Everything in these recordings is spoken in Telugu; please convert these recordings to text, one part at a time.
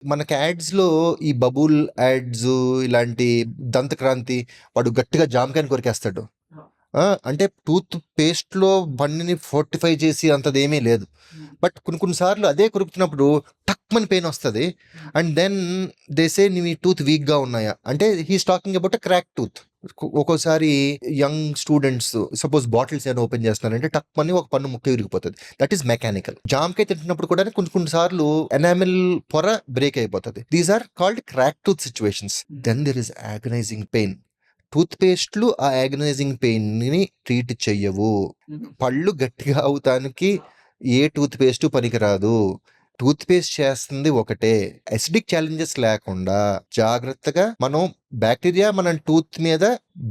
మనకి యాడ్స్‌లో ఈ బబుల్ యాడ్స్ ఇలాంటి దంతక్రాంతి వాడు గట్టిగా జామకాయని కొరికేస్తాడు. అంటే టూత్ పేస్ట్‌లో పన్నుని ఫోర్టిఫై చేసి అంతదేమీ లేదు. బట్ కొన్ని సార్లు అదే కొరుకుతున్నప్పుడు టక్‌మని పెయిన్ వస్తది. అండ్ దెన్ దే సే నీ టూత్ వీక్‌గా ఉన్నాయా? అంటే he is talking about a crack tooth. ఒక్కోసారి యంగ్ స్టూడెంట్స్ సపోజ్ బాటిల్స్ ఏమైనా ఓపెన్ చేస్తున్నారంటే టక్‌మని ఒక పన్ను ముక్క విరిగిపోతది. That is mechanical. జామకాయ తింటున్నప్పుడు కూడా కొన్ని సార్లు ఎనామిల్ పొర బ్రేక్ అయిపోతది. These are called crack tooth situations. Then there is agonizing pain. Tooth పేస్ట్లు ఆ ఆగనైజింగ్ పెయిన్ని ట్రీట్ చెయ్యవు. పళ్ళు గట్టిగా అవుతానికి ఏ టూత్ పేస్ట్ పనికిరాదు. టూత్ పేస్ట్ చేస్తుంది ఒకటే. అసిడిక్ ఛాలెంజెస్ లేకుండా జాగ్రత్తగా మనం బ్యాక్టీరియా మన టూత్ మీద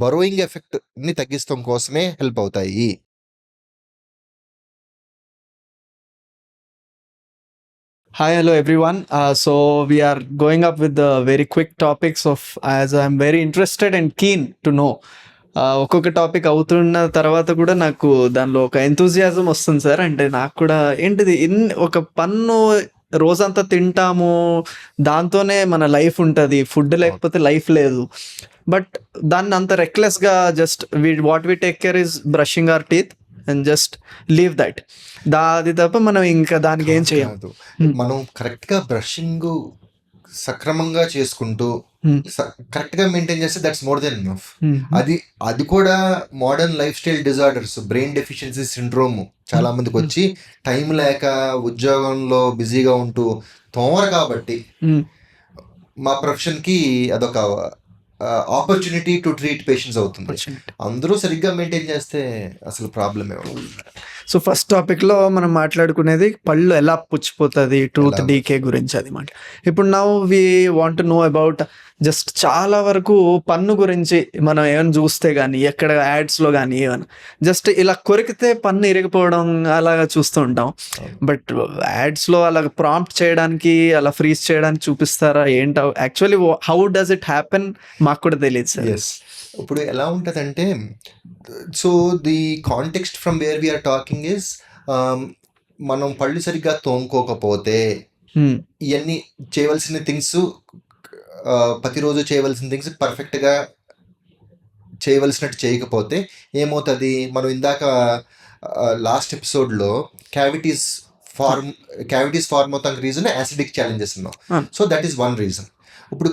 బరోయింగ్ ఎఫెక్ట్ ని తగ్గిస్తాం కోసమే హెల్ప్ అవుతాయి. Hi, hello everyone. So we are going up with the very quick topics of, as I'm very interested and keen to know. ఒక్కొక్క టాపిక్ అవుతున్న తర్వాత కూడా నాకు దానిలో ఒక ఎంతూజియాజం వస్తుంది సార్. అంటే నాకు కూడా ఏంటిది ఒక పన్ను రోజంతా తింటాము, దాంతోనే మన లైఫ్ ఉంటుంది, ఫుడ్ లేకపోతే లైఫ్ లేదు. బట్ దాన్ని అంత రెక్లెస్గా just what we take care is brushing our teeth and just leave that. అది తప్ప మనం ఇంకా దానికి ఏం చేయం. మనం కరెక్ట్ గా బ్రషింగ్ సక్రమంగా చేసుకుంటూ కరెక్ట్ గా మెయింటైన్ చేస్తే దట్స్ మోర్ దెన్ ఎనఫ్. అది కూడా modern life style disorders, brain deficiency syndrome చాలా మందికి వచ్చి టైం లేక ఉద్యోగంలో బిజీగా ఉంటూ తోమరు కాబట్టి మా ప్రొఫెషన్ కి అదొక ఆపర్చునిటీ టు ట్రీట్ పేషెంట్స్ అవుతుంది. అందరూ సరిగ్గా మెయింటైన్ చేస్తే అసలు ప్రాబ్లమే. సో ఫస్ట్ టాపిక్లో మనం మాట్లాడుకునేది పళ్ళు ఎలా పుచ్చిపోతుంది, టూత్ డీకే గురించి. అది మాట ఇప్పుడు now we want know about just చాలా వరకు పన్ను గురించి మనం ఏమైనా చూస్తే కానీ ఎక్కడ యాడ్స్లో కానీ ఏమైనా జస్ట్ ఇలా కొరికితే పన్ను ఇరిగిపోవడం అలాగా చూస్తూ ఉంటాం. బట్ యాడ్స్లో అలా ప్రాంప్ట్ చేయడానికి అలా ఫ్రీజ్ చేయడానికి చూపిస్తారా ఏంటో? Actually how does it happen మాకు కూడా తెలియదు సార్. ఇప్పుడు ఎలా ఉంటుందంటే, so the context from where we are talking is మనం పళ్ళు సరిగ్గా తోముకోకపోతే ఇవన్నీ చేయవలసిన థింగ్స్ ప్రతిరోజు చేయవలసిన థింగ్స్ పర్ఫెక్ట్గా చేయవలసినట్టు చేయకపోతే ఏమవుతుంది? మనం ఇందాక లాస్ట్ ఎపిసోడ్లో క్యావిటీస్ ఫార్మ్ అవుతానికి రీజన్ యాసిడిక్ ఛాలెంజెస్ ఉన్నాం. So that is one reason. ఇప్పుడు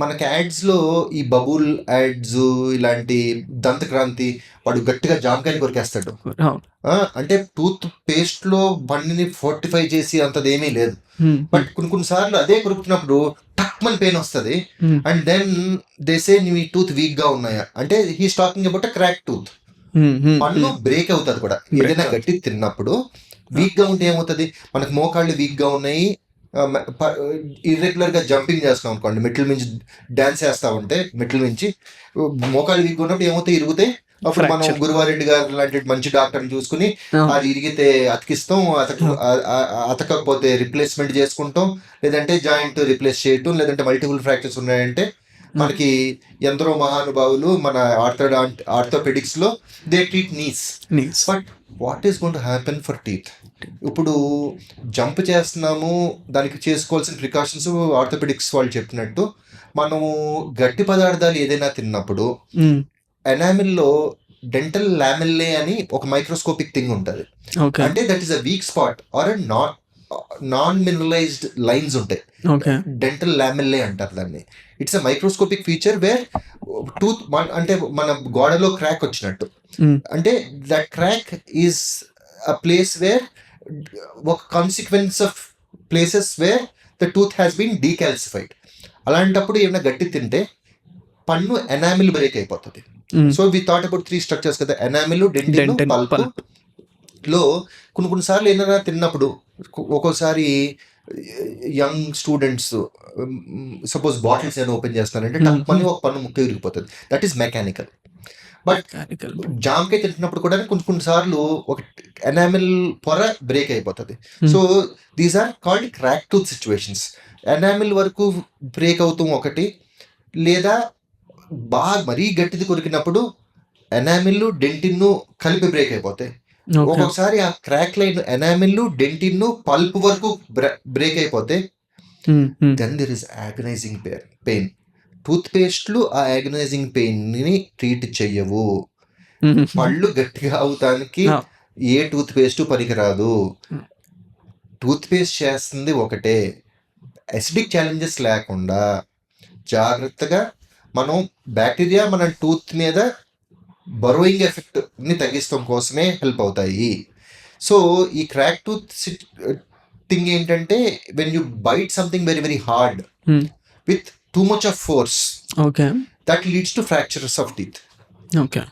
మనకి యాడ్స్లో ఈ బబుల్ యాడ్స్ ఇలాంటి దంతక్రాంతి వాడు గట్టిగా జామకాయని కొరికేస్తాడు. అంటే టూత్ పేస్ట్లో పన్నుని ఫోర్టిఫై చేసి అంతదేమీ లేదు. బట్ కొన్ని సార్లు అదే కొరుకుతున్నప్పుడు టక్‌మని పెయిన్ వస్తది. అండ్ దెన్ దే సే నీ టూత్ వీక్‌గా ఉన్నాయా? అంటే he is talking about a crack tooth. పన్ను బ్రేక్ అవుతుంది కూడా. ఏదైనా గట్టి తిన్నప్పుడు వీక్‌గా ఉంటే ఏమవుతుంది? మనకు మోకాళ్ళు వీక్‌గా ఉన్నాయి, ఇర్రెగ్యులర్గా జంపింగ్ చేస్తాం అనుకోండి, మెట్ల మించి డ్యాన్స్ చేస్తా ఉంటే మెట్ల మించి మోకాళ్ళు వీక్ ఉన్నప్పుడు ఏమవుతాయి? ఇరుగుతాయి. అప్పుడు మనం గురువారెడ్డి గారు లాంటి మంచి డాక్టర్ని చూసుకుని అది ఇరిగితే అతికిస్తాం, అతకపోతే రిప్లేస్మెంట్ చేసుకుంటాం, లేదంటే జాయింట్ రిప్లేస్ చేయటం, లేదంటే మల్టిపుల్ ఫ్రాక్చర్స్ ఉన్నాయంటే మనకి ఎందరో మహానుభావులు మన ఆర్థోపెడిక్స్ లో they treat knees. But what is going to happen for teeth? ఇప్పుడు జంప్ చేస్తున్నాము, దానికి చేసుకోవాల్సిన ప్రికాషన్స్ ఆర్థోపెడిక్స్ వాళ్ళు చెప్పినట్టు మనము గట్టి పదార్థాలు ఏదైనా తిన్నప్పుడు ఎనామిల్లో డెంటల్ లామెల్లే అని ఒక మైక్రోస్కోపిక్ థింగ్ ఉంటుంది. అంటే that is a weak spot or non mineralized lines ఉంటాయి. డెంటల్ లామెల్లే అంటారు దాన్ని. It's a microscopic feature where tooth అంటే మన గోడలో క్రాక్ వచ్చినట్టు. అంటే that crack is a place where ఒక consequence of places where the tooth has been decalcified. అలాంటప్పుడు ఏమైనా గట్టి తింటే పన్ను ఎనామిల్ బ్రేక్ అయిపోతుంది. So we thought about 3 structures కదా, ఎనామిల్, డెంటిన్, పల్ప్. లో కొన్నిసార్లు ఏమైనా తిన్నప్పుడు ఒక్కోసారి యంగ్ స్టూడెంట్స్ సపోజ్ బాటిల్స్ ఏమైనా ఓపెన్ చేస్తారంటే టక్‌మని ఒక పన్ను ముక్క విరిగిపోతుంది. That is mechanical. బట్ జామకాయ తింటున్నప్పుడు కూడా కొన్నిసార్లు ఒక ఎనామిల్ పొర బ్రేక్ అయిపోతుంది. So these are called crack tooth situations. Enamel వరకు బ్రేక్ అవుతాం ఒకటి, లేదా బాగా మరీ గట్టిది కొరికినప్పుడు ఎనామిల్, డెంటిన్ కలిపి బ్రేక్ అయిపోతాయి. ఒక్కొక్కసారి ఆ crack line enamel, dentin, pulp వరకు బ్రేక్ అయిపోతే then there is agonizing pain. Tooth పేస్ట్లు ఆ ఆగనైజింగ్ పెయిన్ ని ట్రీట్ చెయ్యవు. పళ్ళు గట్టిగా అవుతానికి ఏ టూత్ పేస్ట్ పనికిరాదు. టూత్ పేస్ట్ చేస్తుంది ఒకటే, అసిడిక్ ఛాలెంజెస్ లేకుండా జాగ్రత్తగా మనం బ్యాక్టీరియా మన టూత్ మీద బరోయింగ్ ఎఫెక్ట్ ని తగ్గిస్తాం కోసమే హెల్ప్ అవుతాయి. సో ఈ క్రాక్ టూత్ థింగ్ ఏంటంటే when you bite something very very hard with too much of force, okay, that leads to fractures of teeth. Okay,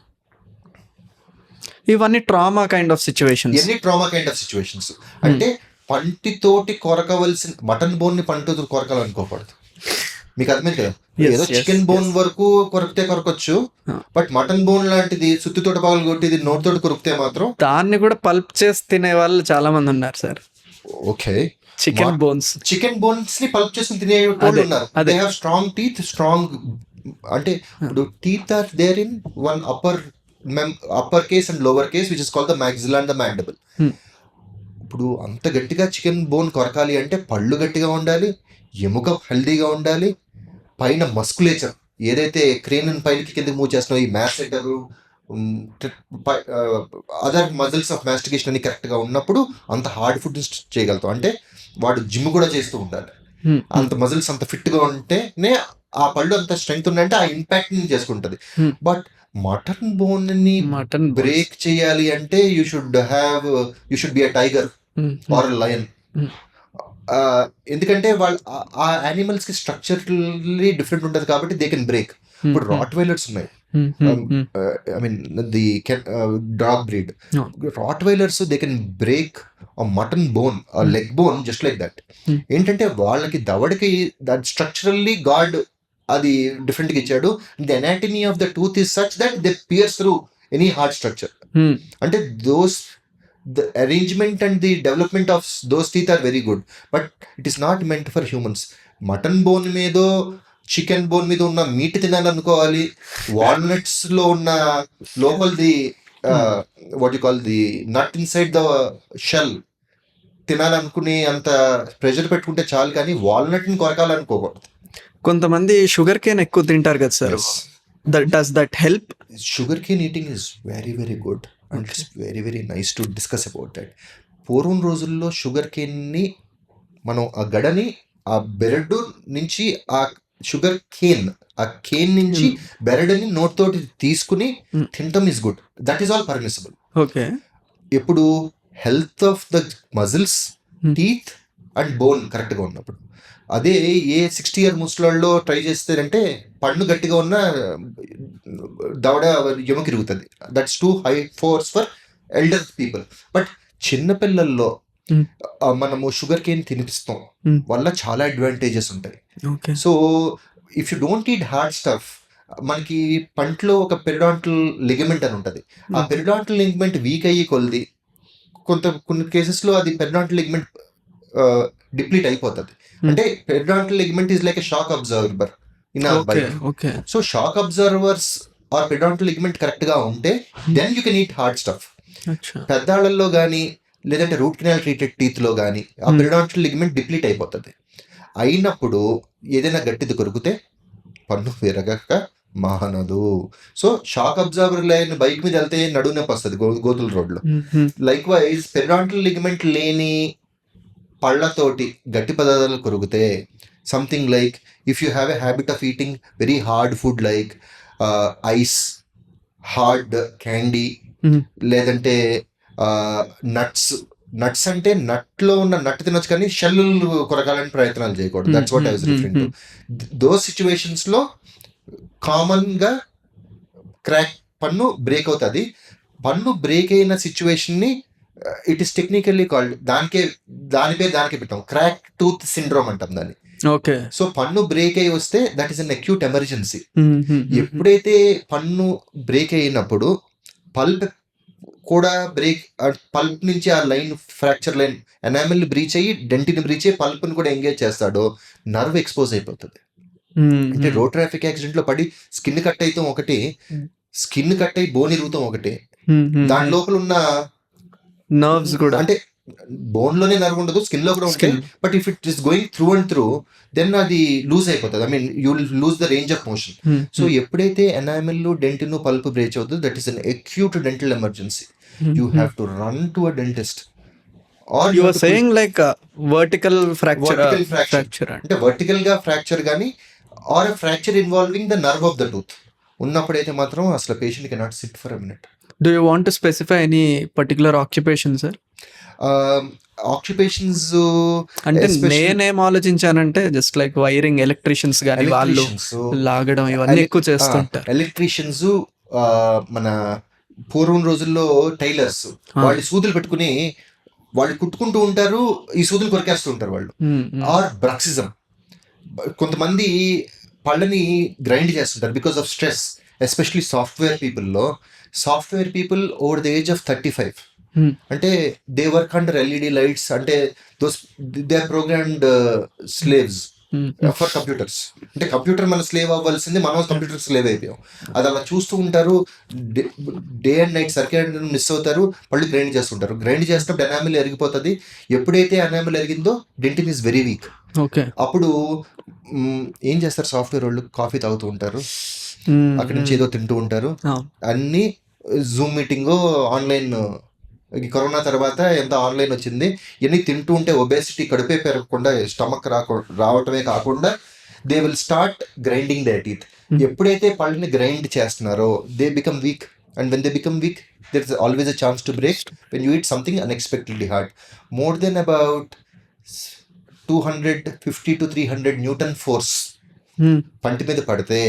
ఇవన్నీ ట్రామా కైండ్ ఆఫ్ సిచ్యువేషన్స్. ఎన్ని ట్రామా కైండ్ ఆఫ్ సిచ్యువేషన్స్ అంటే పంటితోటి కొరకవలసిన మటన్ బోన్ ని పంటితో కొరకాలనుకోకూడదు. మీకు అర్థమైంది కదా, ఏదో చికెన్ బోన్ వరకు కొరికితే కొరకొచ్చు, బట్ మటన్ బోన్ లాంటిది సుత్తితోటి పగలు కొట్టిది నోటితోటి కొరికితే మాత్రం దాన్ని కూడా పల్ప్ చేసి తినే వాళ్ళు చాలా మంది ఉన్నారు సార్. ఓకే, చికెన్ బోన్స్ ని పల్ప్ చేసుకుని తినే వాళ్ళు ఉన్నారు. They have strong teeth, strong అంటే ఇప్పుడు teeth are there in one upper case and lower case which is called the maxilla and the mandible. ఇప్పుడు అంత గట్టిగా చికెన్ బోన్ కొరకాలి అంటే పళ్ళు గట్టిగా ఉండాలి, ఎముక హెల్దీగా ఉండాలి, పైన మస్కులేచర్ ఏదైతే క్రేన్ పైనకి కిందకి మూవ్ చేస్తున్నావు, ఈ మ్యాస్టేటర్ అదర్ మజిల్స్ ఆఫ్ మాస్టికేషన్ అని కరెక్ట్గా ఉన్నప్పుడు అంత హార్డ్ ఫుడ్ చేయగలుగుతాం. అంటే వాడు జిమ్ కూడా చేస్తూ ఉండాలి, అంత మజిల్స్ అంత ఫిట్గా ఉంటేనే ఆ పళ్ళు అంత స్ట్రెంగ్త్ ఉందంటే ఆ ఇంపాక్ట్ ని చేసుకుంటది. బట్ మటన్ బోన్ ని బ్రేక్ చేయాలి అంటే you should be a tiger or lion. ఎందుకంటే వాళ్ళు ఆ యానిమల్స్ కి స్ట్రక్చరల్లీ డిఫరెంట్ ఉంటుంది కాబట్టి దే కెన్ బ్రేక్. ఇప్పుడు రాట్ వైలర్స్ ఉన్నాయి, I mean the dog breed rottweilers, they can break mutton bone, leg bone just like that. ఏంటంటే వాళ్ళకి దవడకి దట్ స్ట్రక్చరల్లీ గాడ్ అది డిఫరెంట్ గా ఇచ్చాడు. The anatomy of the tooth is such that they Pierce through any hard structure. అంటే the arrangement and the development of those teeth are very good, but it is not meant for humans. Mutton bone మీద చికెన్ బోన్ మీద ఉన్న మీట్ తినాలనుకోవాలి, వాల్నట్స్ లో ఉన్న లోపలిది what you call the nut inside the shell తినాలనుకుని అంత ప్రెషర్ పెట్టుకుంటే చాలు, కానీ వాల్నట్ ని కొరకాలనుకోకూడదు. కొంతమంది షుగర్ కేన్ ఎక్కువ తింటారు కదా sir, does that help? Sugar cane eating is very very good and it's very very nice to discuss about that. పూర్వం రోజుల్లో షుగర్ కేన్ని మనం ఆ గడని ఆ బెరడు నుంచి ఆ షుగర్ కేన్ ఆ కేన్ నుంచి బెరడుని నోట్ తోటి తీసుకుని తినటం is good, that is all permissible. Okay, ఎప్పుడు health of the muscles, teeth and bone కరెక్ట్గా ఉన్నప్పుడు. అదే ఏ 60 year ముసలాళ్ళలో ట్రై చేస్తారంటే పన్ను గట్టిగా ఉన్న దవడ ఎముకిరుగుతుంది, that's too high force for elder people. But చిన్నపిల్లల్లో మనము షుగర్ కేన్ తినిపిస్తాం వల్ల చాలా అడ్వాంటేజెస్ ఉంటాయి. So if you don't eat hard stuff, మనకి పంటలో ఒక పెరిడాంటల్ లిగమెంట్ అని ఉంటుంది. ఆ పెరిడాంటల్ లిగమెంట్ వీక్ అయ్యి కొలిది కొన్ని కేసెస్లో అది పెరిడాంటల్ లిగమెంట్ డిప్లీట్ అయిపోతుంది. అంటే periodontal ligament is like a shock absorber in our bike. So shock absorbers are periodontal ligament correct గా ఉంటే then you can eat hard stuff. పెద్దాళ్ళల్లో కానీ లేదంటే రూట్ కెనాల్ ట్రీటెడ్ టీత్ లో కానీ ఆ పెరిడాంటల్ లిగమెంట్ డిప్లీట్ అయిపోతుంది. అయినప్పుడు ఏదైనా గట్టిది కొరికితే పన్ను విరగక మానదు. So shock absorber line bike మీద వెళ్తే నడువు నొప్పి వస్తుంది గోతుల రోడ్లో. లైక్ వైజ్ పెరిడాంటల్ లిగమెంట్ లేని పళ్ళతోటి గట్టి పదార్థాలు కొరికితే something like if you have a habit of eating very hard food like ice, hard candy, లేదంటే నట్స్ అంటే నట్లో ఉన్న నట్ తినొచ్చు కానీ షెల్ కొరకాలని ప్రయత్నాలు చేయకూడదు. That's what I was referring to. Those situations లో కామన్ గా క్రాక్ పన్ను బ్రేక్ అవుతుంది. పన్ను బ్రేక్ అయిన సిచ్యువేషన్ ని ఇట్ ఈస్ టెక్నికల్లీ కాల్డ్ దానిపై పెట్టాం క్రాక్ టూత్ సిండ్రోమ్ అంటాం దాన్ని. ఓకే, సో పన్ను బ్రేక్ అయి వస్తే that is an acute emergency. ఎప్పుడైతే పన్ను బ్రేక్ అయినప్పుడు పల్ప్ కూడా పల్ప్ నుంచి ఆ line fracture line enamel breach అయ్యి డెంటిని బ్రీచ్ అయ్యి పల్ప్ని కూడా ఎంగేజ్ చేస్తాడో నర్వ్ ఎక్స్పోజ్ అయిపోతుంది. అంటే రోడ్ ట్రాఫిక్ యాక్సిడెంట్ లో పడి స్కిన్ కట్ అయితే ఒకటి, స్కిన్ కట్ అయి బోన్ ఇరుగుతాం ఒకటి, దాని లోపల ఉన్న నర్వ్స్ కూడా అంటే బోన్ లోనే నర్వ్ ఉండదు, స్కిన్ లో కూడా ఉంటాయి. But if it is going through and through then అది లూజ్ అయిపోతుంది. I mean you lose the range of motion. So ఎప్పుడైతే ఎనామిల్ డెంటిన్ పల్ప్ బ్రేచ్ అవుతుందో that is an acute dental emergency. You have to run to a dentist. Or you are saying like vertical fracture అంటే వర్టికల్ గా ఫ్రాక్చర్ కానీ or a fracture involving the nerve of the tooth ఉన్నప్పుడైతే మాత్రం అసలు patient cannot SIT for a minute. Do you want to specify any particular occupation, sir? Occupations అంటే నేనేం ఆలోచించానంటే జస్ట్ లైక్ వైరింగ్ ఎలక్ట్రీషియన్స్ కానీ వాళ్ళు లాగడం ఇవన్నీ ఎక్కువ చేస్తుంటారు. ఎలక్ట్రీషియన్స్ మన పూర్వం రోజుల్లో టైలర్స్ వాళ్ళు సూదులు పెట్టుకుని వాళ్ళు కుట్టుకుంటూ ఉంటారు, ఈ సూదులు కొరికేస్తూ ఉంటారు వాళ్ళు. ఆర్ బ్రక్సిజం, కొంతమంది పళ్ళని గ్రైండ్ చేస్తుంటారు because of stress. Especially software people over the age of 35 అంటే they work under LED lights, అంటే they are programmed slaves for computers. అంటే కంప్యూటర్ మన స్లేవ్ అవ్వాల్సింది, మనం కంప్యూటర్ స్లేవ్ అయిపోయాం. అది అలా చూస్తూ ఉంటారు, day and night circuit miss అవుతారు, పళ్ళు గ్రైండ్ చేస్తుంటారు. గ్రైండ్ చేసినప్పుడు ఎనామిల్ ఎరిగిపోతుంది. ఎప్పుడైతే ఎనామిల్ ఎరిగిందో డెంటిన్ ఈస్ వెరీ వీక్. అప్పుడు ఏం చేస్తారు సాఫ్ట్వేర్ వాళ్ళు, కాఫీ తాగుతూ ఉంటారు, అక్కడి నుంచి ఏదో తింటూ ఉంటారు. అన్ని జూమ్ మీటింగ్, ఆన్లైన్, కరోనా తర్వాత ఎంత ఆన్లైన్ వచ్చింది, ఇవన్నీ తింటూ ఉంటే ఒబేసిటీ, కడుపే పెరగకుండా స్టమక్ రావటమే కాకుండా they will start grinding they teeth. ఎప్పుడైతే పళ్ళని గ్రైండ్ చేస్తున్నారో they become weak, and when they become weak there is always a chance to break when you eat something unexpectedly hard. More than about 250 to 300 Newton force పంటి మీద పడితే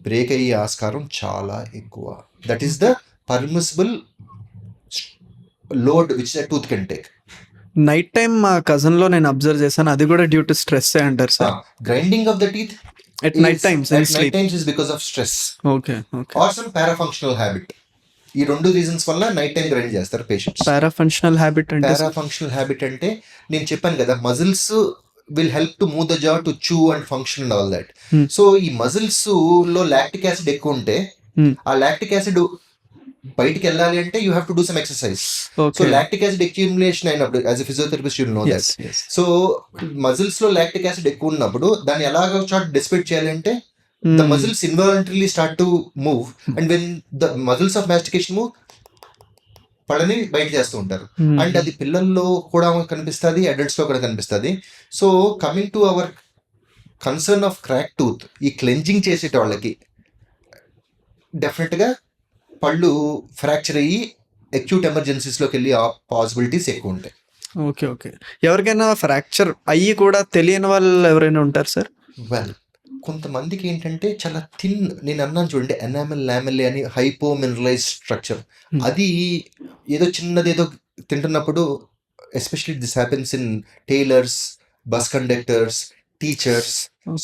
బ్రేక్ అయ్యే ఆస్కారం చాలా ఎక్కువ. That is the permissible load which the tooth can take. Night time మా కజన్ లో నేను అబ్జర్వ్ చేశాను, అది కూడా డ్యూ టు స్ట్రెస్ అంటారు sir. Grinding of the teeth at night times is because of stress. Okay. Or some parafunctional habit. ఈ రెండు రీజన్స్ వల్ల నైట్ టైం గ్రైండ్ చేస్తారు పేషెంట్స్. పారాఫంక్షనల్ హ్యాబిట్ అంటే నేను చెప్పాను కదా, muscles will help to move the jaw to chew and function and all that. So ఈ మజిల్స్ లో లాక్టిక్ యాసిడ్ ఎక్కువ ఉంటే ఆ లాక్టిక్ యాసిడ్ బయటికి వెళ్ళాలి అంటే you have to do some exercise. So lactic acid accumulation అయినప్పుడు as a physiotherapist you know that. So muscles లో లాక్టిక్ యాసిడ్ ఎక్కువ ఉన్నప్పుడు దాన్ని ఎలాగ స్టార్ట్ డిసిపేట్ చేయాలి అంటే the muscles involuntarily start to move, and when the muscles of mastication move పళ్ళని బయట చేస్తూ ఉంటారు. అండ్ అది పిల్లల్లో కూడా కనిపిస్తుంది, అడల్ట్స్ లో కూడా కనిపిస్తుంది. So coming to our concern of crack tooth, ఈ క్లెంజింగ్ చేసేట వాళ్ళకి డెఫినెట్ గా పళ్ళు ఫ్రాక్చర్ అయ్యి అక్యూట్ ఎమర్జెన్సీస్ లోకి వెళ్ళి పాసిబిలిటీస్ ఎక్కువ ఉంటాయి. ఓకే. ఎవరికైనా ఫ్రాక్చర్ అయ్యి కూడా తెలియని వాళ్ళు ఎవరైనా ఉంటారు సార్? వెల్, కొంతమందికి ఏంటంటే చాలా థిన్, నేను అన్నాను చూడండి ఎనామెల్ లామెల్లే అని హైపో మినరలైజ్ స్ట్రక్చర్, అది ఏదో చిన్నది ఏదో తింటున్నప్పుడు, especially this happens in tailors, bus conductors, teachers,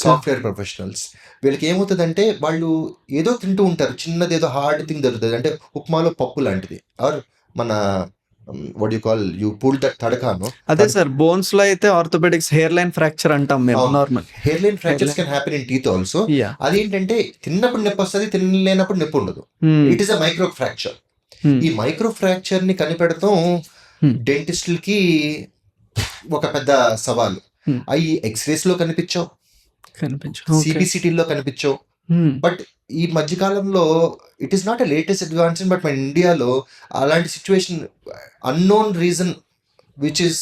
software professionals. వీళ్ళకి ఏమవుతుందంటే వాళ్ళు ఏదో తింటూ ఉంటారు, చిన్నది ఏదో హార్డ్ థింగ్ దొరుకుతుంది, అంటే ఉప్మాలో పప్పు లాంటిది, ఆర్ మన what you call you pull that తడకాను. అదే సార్, బోన్స్ లో అయితే ఆర్థోపెడిక్స్ హెయిర్ లైన్ ఫ్రాక్చర్ అంటాం మేము. Normal hair line fractures can happen in teeth also. అదేంటంటే తిన్నప్పుడు నొప్పి వస్తుంది, తినలేనప్పుడు నొప్పి ఉండదు. It is a micro fracture. ఈ మైక్రో ఫ్రాక్చర్ ని కనిపెడతాం డెంటిస్టులకి ఒక పెద్ద సవాలు. అవి ఎక్స్రేస్ లో కనిపించవు, సిబిసిటీలో కనిపించవు. బట్ ఈ మధ్యకాలంలో it is not a latest advancement, but మన ఇండియాలో అలాంటి situation unknown reason which is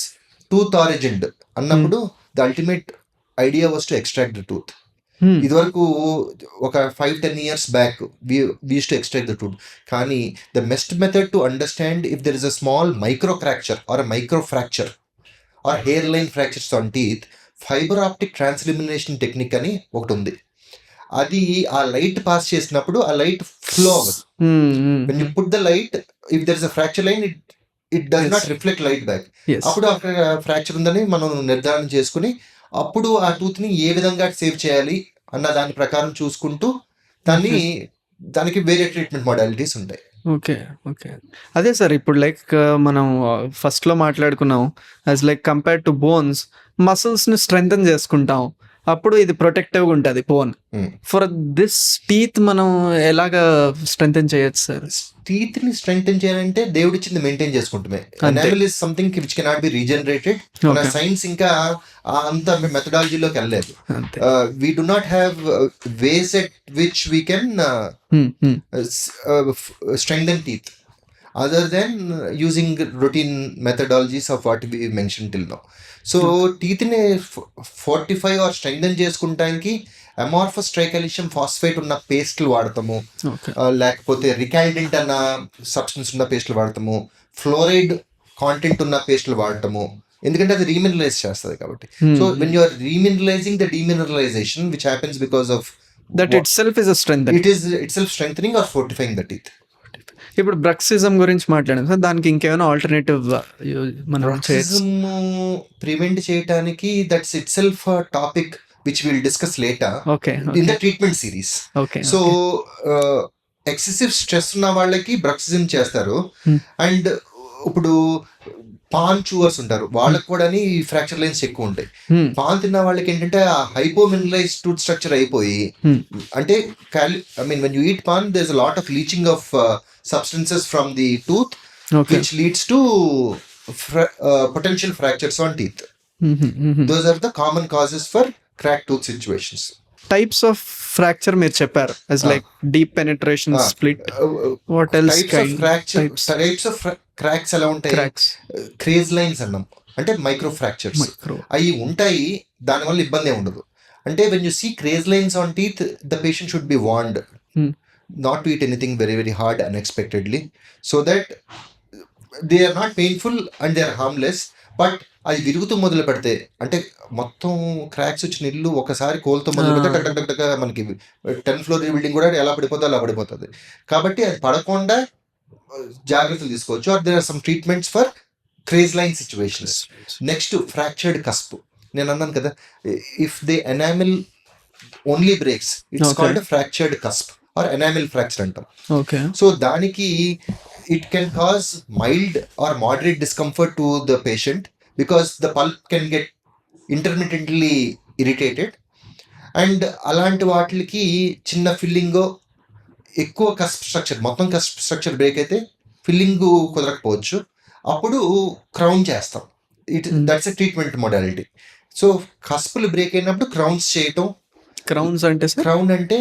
tooth originated అన్నప్పుడు the ultimate idea was to extract the tooth. ఇదివరకు ఒక 5-10 years back we used to extract the tooth. కానీ the best method to understand if there is a small micro fracture or a micro fracture or hairline fractures on teeth, fiber optic transillumination technique అని ఒకటి ఉంది. అది ఆ లైట్ పాస్ చేసినప్పుడు ఆ లైట్ ఫ్లో అవ్వదు. when you put the light, if there is a fracture line, it does not reflect light back. అప్పుడు అక్కడ ఫ్రాక్చర్ ఉందని మనం నిర్ధారణ చేసుకుని అప్పుడు ఆ టూత్ ని ఏ విధంగా సేవ్ చేయాలి అన్న దాని ప్రకారం చూసుకుంటూ దానికి వేరే ట్రీట్మెంట్ మోడాలిటీస్ ఉంటాయి. ఓకే. అదే సార్, ఇప్పుడు లైక్ మనం ఫస్ట్ లో మాట్లాడుకున్నాం, as like compared to bones, muscles ని స్ట్రెంగ్తన్ చేసుకుంటాం. అప్పుడు ఇది ప్రొటెక్టివ్గా ఉంటుంది బోన్. ఫర్ దిస్ టీత్ మనం ఎలాగా స్ట్రెంగ్తెన్ చేయొచ్చు సార్? టీత్ ని స్ట్రెంగ్తెన్ చేయాలంటే దేవుడిచ్చింది మెయింటైన్ చేసుకుంటుమే. ఎనామిల్ is something which cannot be regenerated. మన సైన్స్ ఇంకా అంత మెథడాలజీలోకి వెళ్ళలేదు. We do not have ways at which we can strengthen teeth other than using routine methodologies of what we mentioned till now. So teeth ని fortify or strengthen చేసుకుంటానికి అమార్ఫస్ ట్రైకాల్షియం ఫాస్ఫేట్ ఉన్న పేస్ట్లు వాడతాము, లేకపోతే రికాల్డెంట్ అన్న సబ్స్టెన్స్ ఉన్న పేస్ట్లు వాడతాము, ఫ్లోరైడ్ కాంటెంట్ ఉన్న పేస్ట్లు వాడతాము, ఎందుకంటే అది రీమినరలైజ్ చేస్తుంది కాబట్టి. So when you are remineralizing the demineralization which happens because of that itself is it is itself strengthening or fortifying the teeth. ఇప్పుడు బ్రక్సిజం గురించి మాట్లాడాం సార్, దానికి ఇంకేమైనా ఆల్టర్నేటివ్ మనం ప్రివెంట్ చేయడానికి that's itself topic which will discuss later in the treatment series. So excessive stress ఉన్న వాళ్ళకి బ్రక్సిజం చేస్తారు. అండ్ ఇప్పుడు పాన్ చూవర్స్ ఉంటారు, వాళ్ళకి కూడా ఫ్రాక్చర్ లైన్స్ ఎక్కువ ఉంటాయి. పాన్ తిన్న వాళ్ళకి ఏంటంటే ఆ హైపోమినరలైజ్ టూత్ స్ట్రక్చర్ అయిపోయి, అంటే I mean when you eat paan there is a lot of leaching of substances from the tooth, which leads to potential fractures on teeth. Those are the common causes for cracked tooth situations. Types of fracture మీరు చెప్పారు as like deep penetration, split. What else? Types of cracks ఎలా ఉంటాయి? క్రేజ్ లైన్స్ అన్నాం, అంటే మైక్రో ఫ్రాక్చర్స్ అవి ఉంటాయి. దానివల్ల ఇబ్బంది ఉండదు. అంటే when you see craze lines on teeth, the patient should be warned not to eat anything very very hard unexpectedly, so that they are not painful and they are harmless. But అది విరుగుతూ మొదలు పెడితే, అంటే మొత్తం క్రాక్స్ వచ్చిన ఇల్లు ఒకసారి కోల్తో మొదలు పెడితే టక్ టక్ టక్ మనకి 10th floor బిల్డింగ్ కూడా ఎలా పడిపోతుందో అలా పడిపోతుంది. కాబట్టి అది పడకుండా జాగ్రత్తలు తీసుకోవచ్చు. Are there are some treatments for craze line situations. Next fractured cusp. నేను అన్నాను కదా, if the enamel only breaks, it's called fractured cusp or enamel fracture అంటాం. సో దానికి it can cause mild or moderate discomfort to the patient because the pulp can get intermittently irritated. And అలాంటి వాటికి చిన్న ఫిల్లింగ్, ఎక్కువ కస్ప్ స్ట్రక్చర్, మొత్తం కస్ప్ స్ట్రక్చర్ బ్రేక్ అయితే ఫిల్లింగ్ కుదరకపోవచ్చు, అప్పుడు క్రౌన్ చేస్తాం. That's a treatment modality. So కస్పులు బ్రేక్ అయినప్పుడు క్రౌన్స్ చేయటం. క్రౌన్స్ అంటే క్రౌన్ అంటే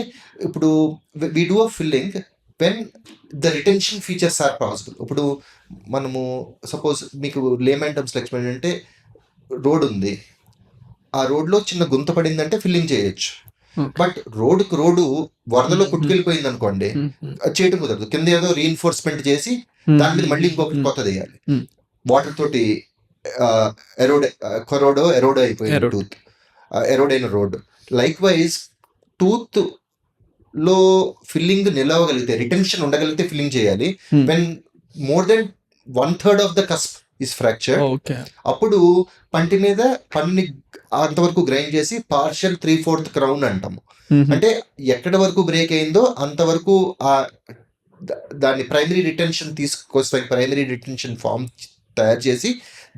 ఇప్పుడు we do a filling when the retention features are possible. ఇప్పుడు మనము సపోజ్ మీకు లేమన్ టర్మ్స్ ఎక్స్ప్లెయిన్ అంటే రోడ్ ఉంది, ఆ రోడ్లో చిన్న గుంత పడిందంటే ఫిల్లింగ్ చేయొచ్చు. బట్ రోడ్డు వరదలో కుట్టుకెళ్ళిపోయింది అనుకోండి, చేయడం కుదరదు. కింద ఏదో రీఎన్ఫోర్స్మెంట్ చేసి దాని మీద మళ్ళీ ఇంకొక కొత్తది వేయాలి. వాటర్ తోటి ఎరోడో అయిపోయింది టూత్, ఎరోడ్ అయిన రోడ్. లైక్వైజ్ టూత్ లో ఫిల్లింగ్ నిలవగలిగితే, రిటెన్షన్ ఉండగలిగితే ఫిల్లింగ్ చేయాలి. When more than 1/3 of the cusp is fracture, అప్పుడు పంటి మీద పన్నుని అంతవరకు గ్రైండ్ చేసి పార్షియల్ 3/4 క్రౌన్ అంటాము. అంటే ఎక్కడ వరకు బ్రేక్ అయిందో అంతవరకు దాన్ని ప్రైమరీ రిటెన్షన్ తీసుకొస్తాయి. ప్రైమరీ రిటెన్షన్ ఫామ్ తయారు చేసి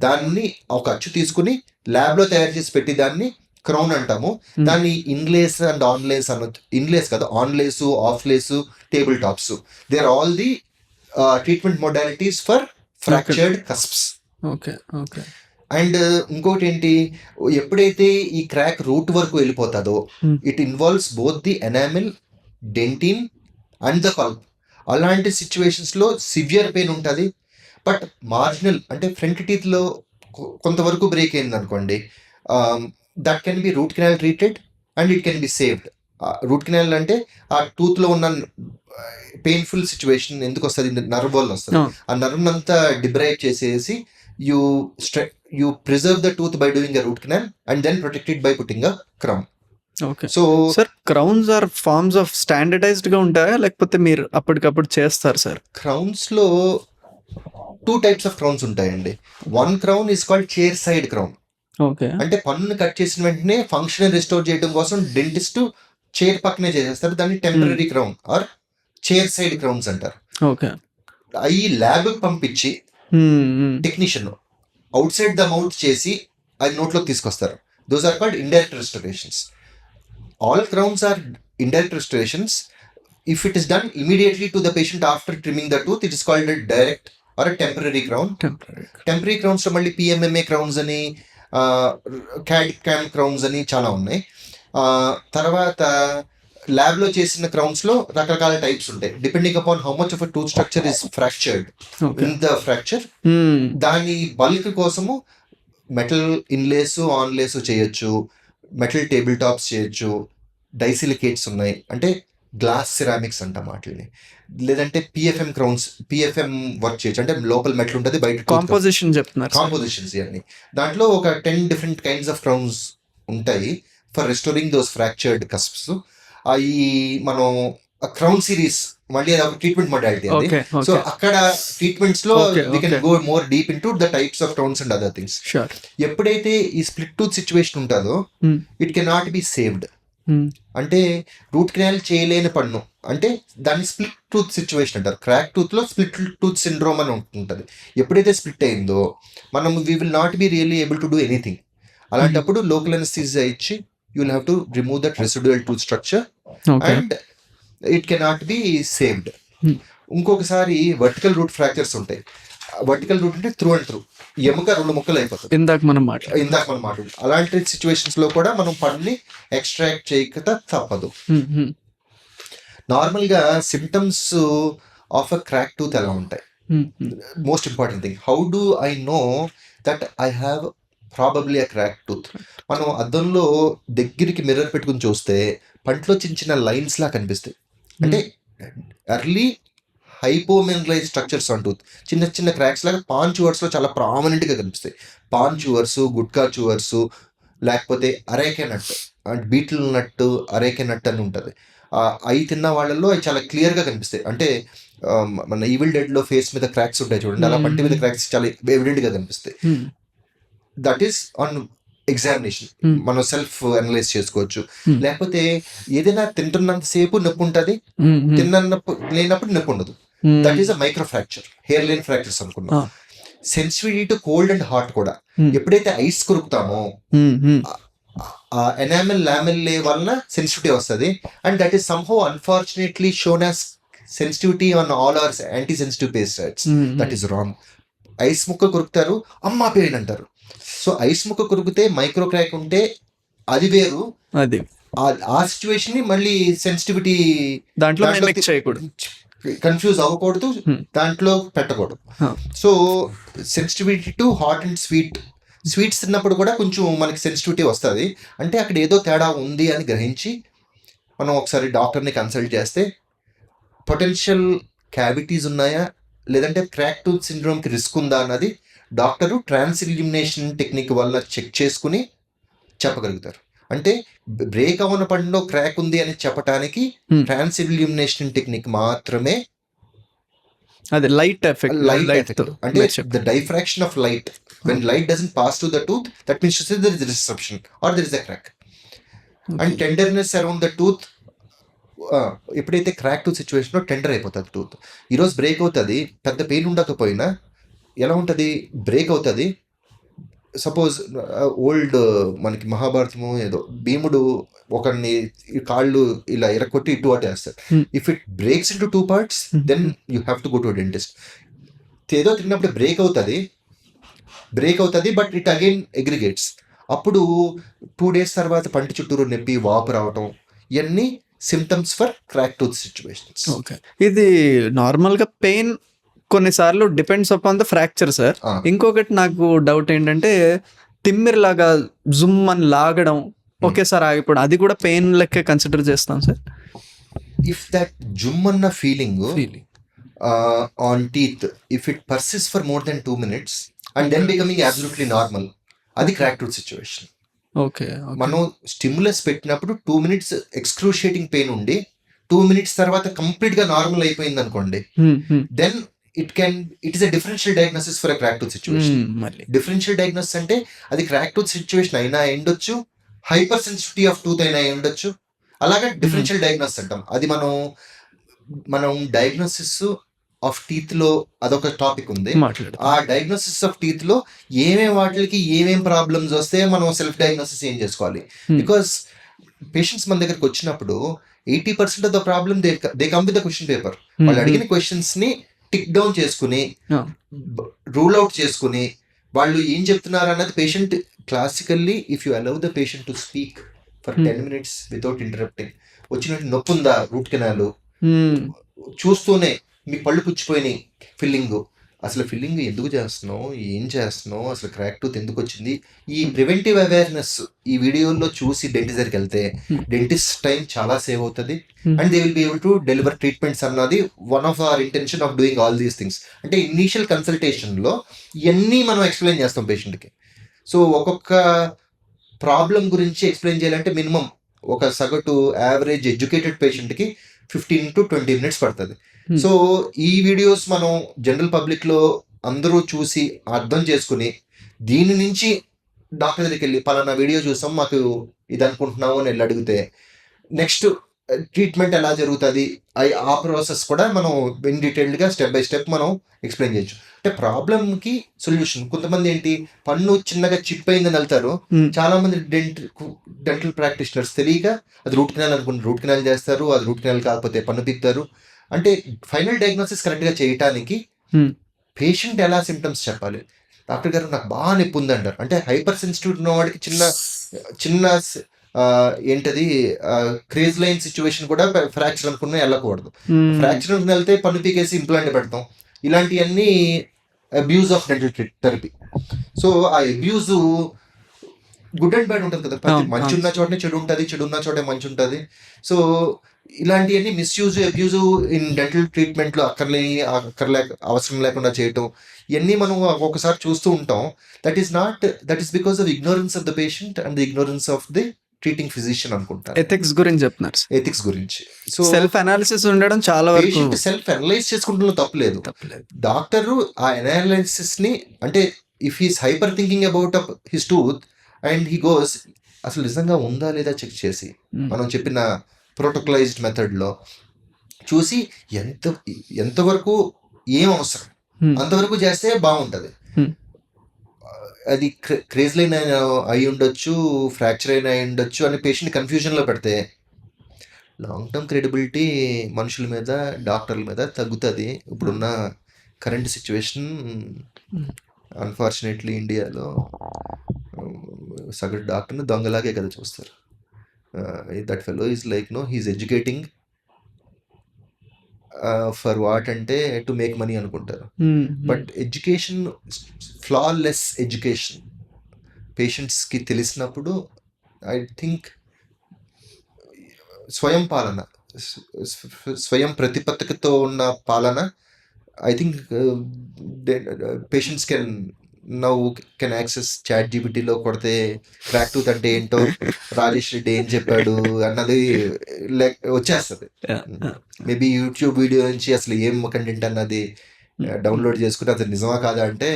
దాన్ని ఒక అచ్చు తీసుకుని ల్యాబ్లో తయారు చేసి పెట్టి దాన్ని క్రౌన్ అంటాము. దాన్ని ఇన్లేస్ అండ్ ఆన్లేస్ అనొచ్చు. ఇన్లేస్ కాదు, onlays, overlays, table tops, they are all the treatment modalities for fractured cusps. And ఇంకోటి ఏంటి, ఎప్పుడైతే ఈ క్రాక్ రూట్ వరకు వెళ్ళిపోతుందో it involves both the enamel, dentin and the pulp. అలాంటి సిచ్యువేషన్స్లో సివియర్ పెయిన్ ఉంటుంది. బట్ మార్జినల్, అంటే ఫ్రంట్ టీత్లో కొంతవరకు బ్రేక్ అయింది అనుకోండి, that can be root canal treated and it can be saved. Root canal అంటే ఆ టూత్ లో ఉన్న పెయిన్ఫుల్ సిచ్యువేషన్ ఎందుకు వస్తుంది, నర్వ్ వల్ల వస్తుంది. ఆ నర్వ్ అంతా డిబ్రైవ్ చేసేసి you preserve the tooth by doing a root canal and then protected by putting a crown. So sir, crowns are forms of standardised గా ఉంటాయా లేకపోతే మీరు అప్పటికప్పుడు చేస్తారు సార్? క్రౌన్స్ లో 2 types ఆఫ్ క్రౌన్స్ ఉంటాయండి. One crown is called chair side crown. అంటే పన్నుని కట్ చేసిన వెంటనే ఫంక్షన్ రిస్టోర్ చేయడం కోసం డెంటిస్ట్ చైర్ పక్కనే చేసేస్తారు. దాన్ని temporary crown or chair side crowns అంటారు. అవి ల్యాబ్ పంపించి technician outside the mouth చేసి అది నోట్లోకి తీసుకొస్తారు. Those are called indirect restorations. All crowns are indirect restorations. If it is done immediately to the patient after trimming the tooth, it is called a direct or a temporary crown. Temporary crowns లో మళ్ళీ పిఎంఎంఏ క్రౌన్స్ అని క్యాడ్ క్యామ్ క్రౌన్స్ అని చాలా ఉన్నాయి. తర్వాత ల్యాబ్ లో చేసిన క్రౌన్స్ లో రకరకాల టైప్స్ ఉంటాయి, depending upon how much of tooth structure is fractured in the fracture. దాని బల్క్ కోసము మెటల్ ఇన్లేస్ ఆన్లేస్ చేయొచ్చు, మెటల్ టేబుల్ టాప్స్ చేయొచ్చు, డైసిలికేట్స్ ఉన్నాయి, అంటే గ్లాస్ సిరామిక్స్ అంటాం వాటిని. లేదంటే పిఎఫ్ఎం క్రౌన్స్, పిఎఫ్ఎం వర్క్ చేయొచ్చు, అంటే లోపల మెటల్ ఉంటుంది, బయట కాంపోజిషన్ చెప్తున్నారు, కాంపోజిషన్స్ ఇవన్నీ. దాంట్లో ఒక 10 డిఫరెంట్ కైండ్స్ ఆఫ్ క్రౌన్స్ ఉంటాయి for restoring those fractured cusps. అవి మనం క్రౌన్ సిరీస్ మళ్ళీ ఒక ట్రీట్మెంట్ మొడాలిటీ అది. సో అక్కడ ట్రీట్మెంట్స్ లో we can go more deep into the types of crowns and other things. ఎప్పుడైతే ఈ స్ప్లిట్ టూత్ సిచ్యువేషన్ ఉంటుందో it can not be saved. అంటే రూట్ కెనాల్ చేయలేని పన్ను అంటే దాన్ని స్ప్లిట్ టూత్ సిచ్యువేషన్ అంటారు. క్రాక్ టూత్ లో స్ప్లిట్ టూత్ సిండ్రోమ్ అని ఉంటుంది. ఎప్పుడైతే స్ప్లిట్ అయిందో మనం we will not be really able to do anything. అలాంటప్పుడు లోకల్ అనస్థీసియా ఇచ్చి you will have to remove that residual tooth structure and it cannot be saved. ఇంకొకసారి వర్టికల్ రూట్ ఫ్రాక్చర్స్ ఉంటాయి. వర్టికల్ రూట్ అంటే త్రూ అండ్ త్రూ ఎముక 2 ముక్కలు అయిపోతుంది. ఇందాక మనం మాట్లాడు. అలాంటి సిచ్యువేషన్స్ లో కూడా మనం పన్నుని ఎక్స్ట్రాక్ట్ చేయక తప్పదు. నార్మల్ గా symptoms of a crack tooth ఎలా ఉంటాయి? Most important thing, how do I know that I have probably a crack tooth? మనం అద్దంలో దగ్గరికి మిర్రర్ పెట్టుకుని చూస్తే పంటలో చిన్న చిన్న లైన్స్ లా కనిపిస్తాయి. అంటే ఎర్లీ హైపోమినరలైజ్ స్ట్రక్చర్స్ ఆన్ టూత్, చిన్న చిన్న క్రాక్స్ లాగా పాన్ చూవర్స్ లో చాలా ప్రామినెంట్ గా కనిపిస్తాయి. పాన్ చూవర్స్, గుట్కా చూవర్స్, లేకపోతే అరేకే నట్, బీటిల్ నట్టు, అరేకే నట్ అని ఉంటుంది. అవి తిన్న వాళ్ళల్లో అవి చాలా క్లియర్ గా కనిపిస్తాయి. అంటే మన ఈవిల్ డెడ్ లో ఫేస్ మీద క్రాక్స్ ఉంటాయి చూడండి, అలా పంటి మీద క్రాక్స్ చాలా ఎవిడెంట్ గా కనిపిస్తాయి. దట్ ఈస్ ఆన్ ఎగ్జామినేషన్, మనం సెల్ఫ్ అనలైజ్ చేసుకోవచ్చు. లేకపోతే ఏదైనా తింటున్నంత సేపు నొప్పి ఉంటుంది, లేనప్పుడు నొప్పి ఉండదు. That is a micro fracture, hairline fractures అనుకున్నాం. Sensitivity to cold and hot కూడా, ఎప్పుడైతే ఐస్ కొరుకుతామో ఎనామెల్ లామెల్లే వలన సెన్సిటివిటీ వస్తుంది. And that is somehow unfortunately shown as sensitivity on all our anti sensitive paste ads. That is wrong. Ice ముక్క కొరుకుతారు, అమ్మా పెయిన్ అంటారు. సో ఐస్ ముక్క కొరికితే మైక్రో క్రాక్ ఉంటే అది వేరు. అది ఆ సిచ్యువేషన్ ని మళ్ళీ సెన్సిటివిటీ దాంట్లో చేయకూడదు, కన్ఫ్యూజ్ అవ్వకూడదు, దాంట్లో పెట్టకూడదు. So sensitivity to hot and sweets తిన్నప్పుడు కూడా కొంచెం మనకి సెన్సిటివిటీ వస్తుంది. అంటే అక్కడ ఏదో తేడా ఉంది అని గ్రహించి మనం ఒకసారి డాక్టర్ని కన్సల్ట్ చేస్తే పొటెన్షియల్ క్యావిటీస్ ఉన్నాయా లేదంటే క్రాక్ టూత్ సిండ్రోమ్కి రిస్క్ ఉందా అన్నది డాక్టరు ట్రాన్స్ ఇల్యూమినేషన్ టెక్నిక్ వల్ల చెక్ చేసుకుని చెప్పగలుగుతారు. అంటే బ్రేక్ అవ్వన పండులో క్రాక్ ఉంది అని చెప్పడానికి ట్రాన్స్ ఇల్యూమినేషన్ టెక్నిక్ మాత్రమే. అది లైట్ ఎఫెక్ట్ అంటే the diffraction of light, when light doesn't pass to the tooth, that means there is disruption or there is a crack. And tenderness around the tooth, ఎప్పుడైతే క్రాక్ టూత్ సిచ్యువేషన్ లో టెండర్ అయిపోతుంది టూత్. ఈరోజు బ్రేక్ అవుతుంది, పెద్ద పెయిన్ ఉండకపోయినా ఎలా ఉంటుంది, బ్రేక్ అవుతుంది. సపోజ్ ఓల్డ్ మనకి మహాభారతము ఏదో భీముడు ఒకరిని కాళ్ళు ఇలా ఎరకొట్టి ఇటు అటు వేస్తాడు. If it breaks into 2 parts then you have to go to dentist. ఏదో తిన్నప్పుడు బ్రేక్ అవుతుంది బట్ ఇట్ అగైన్ అగ్రిగేట్స్. అప్పుడు 2 days తర్వాత పంటి చుట్టూరు నొప్పి, వాపు రావటం, ఇవన్నీ symptoms for crack tooth situations. ఇది నార్మల్గా పెయిన్ కొన్నిసార్లు depends upon the fracture sir. ఇంకొకటి నాకు డౌట్ ఏంటంటే తిమ్మిరిలాగా జుమ్ అని లాగడం, ఒకేసారి ఆగిపోవడం, అది కూడా పెయిన్ లెక్క కన్సిడర్ చేస్తాం సార్. ఇఫ్ దట్ జుమ్ అన్న feeling on teeth, if it persist for more than 2 minutes and then becoming absolutely normal, అది క్రాక్ టూత్ సిచ్యువేషన్. మనం స్టిమ్యులస్ పెట్టినప్పుడు 2 minutes ఎక్స్క్రూషియేటింగ్ పెయిన్ ఉండి 2 minutes తర్వాత కంప్లీట్ గా నార్మల్ అయిపోయింది అనుకోండి, then it is a differential diagnosis for a crack tooth situation. Differential diagnosis అంటే అది క్రాక్ టూత్ సిచ్యువేషన్ అయినా ఉండొచ్చు, హైపర్ సెన్సిటివిటీ ఆఫ్ టూత్ అయినా ఉండొచ్చు. అలాగే డిఫరెన్షియల్ డయాగ్నోసిస్ అంటాం. అది మనం డయాగ్నోసిస్ ఆఫ్ టీత్ లో అదొక టాపిక్ ఉంది. మాట్లాడదాం. ఆ డయాగ్నోసిస్ ఆఫ్ టీత్ లో ఏమేం వాటికి ఏమేం ప్రాబ్లమ్స్ వస్తే మనం సెల్ఫ్ డయాగ్నోసిస్ ఏం చేసుకోవాలి. బికాస్ పేషెంట్స్ మన దగ్గరకు వచ్చినప్పుడు 80% of the problem they come with the question paper. వాళ్ళు అడిగిన క్వశ్చన్స్ ని టిక్ డౌన్ చేసుకుని రూల్ అవుట్ చేసుకుని వాళ్ళు ఏం చెప్తున్నారు అన్నది patient classically if you allow the patient to speak for 10 minutes without interrupting, వచ్చినట్టు నొప్పి ఉందా, రూట్ కెనాల్ చూస్తూనే మీ పళ్ళు పుచ్చిపోయినాయి, ఫిల్లింగ్, అసలు ఫిల్లింగ్ ఎందుకు చేస్తున్నావు, ఏం చేస్తున్నావు, అసలు క్రాక్ టూత్ ఎందుకు వచ్చింది, ఈ ప్రివెంటివ్ అవేర్నెస్ ఈ వీడియోలో చూసి డెంటిస్ట్ దగ్గరికి వెళ్తే డెంటిస్ట్ టైం చాలా సేవ్ అవుతుంది and they will be able to deliver treatments అన్నది one of our intention of doing all these things. అంటే ఇనీషియల్ కన్సల్టేషన్లో ఇవన్నీ మనం ఎక్స్ప్లెయిన్ చేస్తాం పేషెంట్కి. సో ఒక్కొక్క ప్రాబ్లం గురించి ఎక్స్ప్లెయిన్ చేయాలంటే మినిమం ఒక సగటు యావరేజ్ ఎడ్యుకేటెడ్ పేషెంట్కి 15 to 20 minutes పడుతుంది. సో ఈ వీడియోస్ మనం జనరల్ పబ్లిక్లో అందరూ చూసి అర్థం చేసుకుని దీని నుంచి డాక్టర్ దగ్గరికి వెళ్ళి పలానా వీడియో చూసాం మాకు ఇది అనుకుంటున్నాము అని వెళ్ళి అడిగితే నెక్స్ట్ ట్రీట్మెంట్ ఎలా జరుగుతుంది ఆ ప్రాసెస్ కూడా మనం ఇన్ డీటెయిల్డ్గా స్టెప్ బై స్టెప్ మనం ఎక్స్ప్లెయిన్ చేయొచ్చు. అంటే ప్రాబ్లమ్కి సొల్యూషన్. కొంతమంది ఏంటి పన్ను చిన్నగా చిప్ అయిందని వెళ్తారు, చాలా మంది డెంటల్ ప్రాక్టీషనర్స్ తెలియక అది రూట్ కెనాల్ అనుకుంటారు, రూట్ కెనాల్ చేస్తారు, అది రూట్ కెనాల్ కాకపోతే పన్ను పీకుతారు. అంటే ఫైనల్ డయాగ్నోసిస్ కరెక్ట్గా చేయటానికి పేషెంట్ ఎలా సిమ్టమ్స్ చెప్పాలి, డాక్టర్ గారు నాకు బాగా నొప్పి ఉంది అంటారు, అంటే హైపర్ సెన్సిటివ్ ఉన్న వాడికి చిన్న చిన్న ఏంటది క్రేజ్ లైన్ సిచ్యువేషన్ కూడా ఫ్రాక్చర్ అనుకున్నా వెళ్ళకూడదు. ఫ్రాక్చర్ అనుకుని వెళ్తే పన్ను పీకేసి ఇంప్లాంట్ పెడతాం. ఇలాంటివన్నీ abuse of dental therapy. So ఆ అబ్యూజ్ గుడ్ అండ్ బ్యాడ్ ఉంటుంది కదా, మంచి ఉన్న చోటనే చెడు ఉంటుంది, చెడు ఉన్న చోటే మంచి ఉంటుంది. సో ఇలాంటివన్నీ మిస్యూజ్ అబ్యూజ్ ఇన్ డెంటల్ ట్రీట్మెంట్లో అవసరం లేకుండా చేయటం, ఇవన్నీ మనం ఒక్కొక్కసారి చూస్తూ ఉంటాం. That is because of ignorance of the patient and the ignorance of the treating physician అనుకుంటారు. ఎథిక్స్ గురించి చెప్తున్నారు, ఎథిక్స్ గురించి. సో సెల్ఫ్ అనాలిసిస్ ఉండడం చాలా వరకు పేషెంట్ సెల్ఫ్ అనలైజ్ చేసుకుంటున్న తప్పలేదు. డాక్టర్ ఆ అనాలిసిస్ ని, అంటే if he's hyper thinking about his tooth and he goes అసలు నిజంగా ఉందా లేదా చెక్ చేసి మనం చెప్పిన ప్రోటోకాలైజ్డ్ మెథడ్లో చూసి ఎంతవరకు ఏం అవసరం అంతవరకు చేస్తే బాగుంటుంది. అది క్రేజ్ లైన్ అయి ఉండొచ్చు, ఫ్రాక్చర్ అయినా అయి ఉండొచ్చు అని పేషెంట్ కన్ఫ్యూజన్లో పెడితే లాంగ్ టర్మ్ క్రెడిబిలిటీ మనుషుల మీద డాక్టర్ల మీద తగ్గుతుంది. ఇప్పుడున్న కరెంట్ సిచ్యువేషన్ అన్ఫార్చునేట్లీ ఇండియాలో సగటు డాక్టర్ని దొంగలాగే కదా చూస్తారు. That fellow is like he's educating for what అంటే టు మేక్ మనీ అనుకుంటారు. బట్ ఎడ్యుకేషన్, ఫ్లాలెస్ ఎడ్యుకేషన్ పేషెంట్స్కి తెలిసినప్పుడు ఐ థింక్ స్వయం ప్రతిపత్తితో ఉన్న పాలన, I think patients can access chat జీపీటీలో కొడితే క్రాక్ టూత్ అంటే ఏంటో, రాజేష్ రెడ్డి ఏం చెప్పాడు అన్నది వచ్చేస్తుంది. మేబీ యూట్యూబ్ వీడియో నుంచి అసలు ఏం కంటెంట్ అన్నది డౌన్లోడ్ చేసుకుని అది నిజమా కాదా అంటే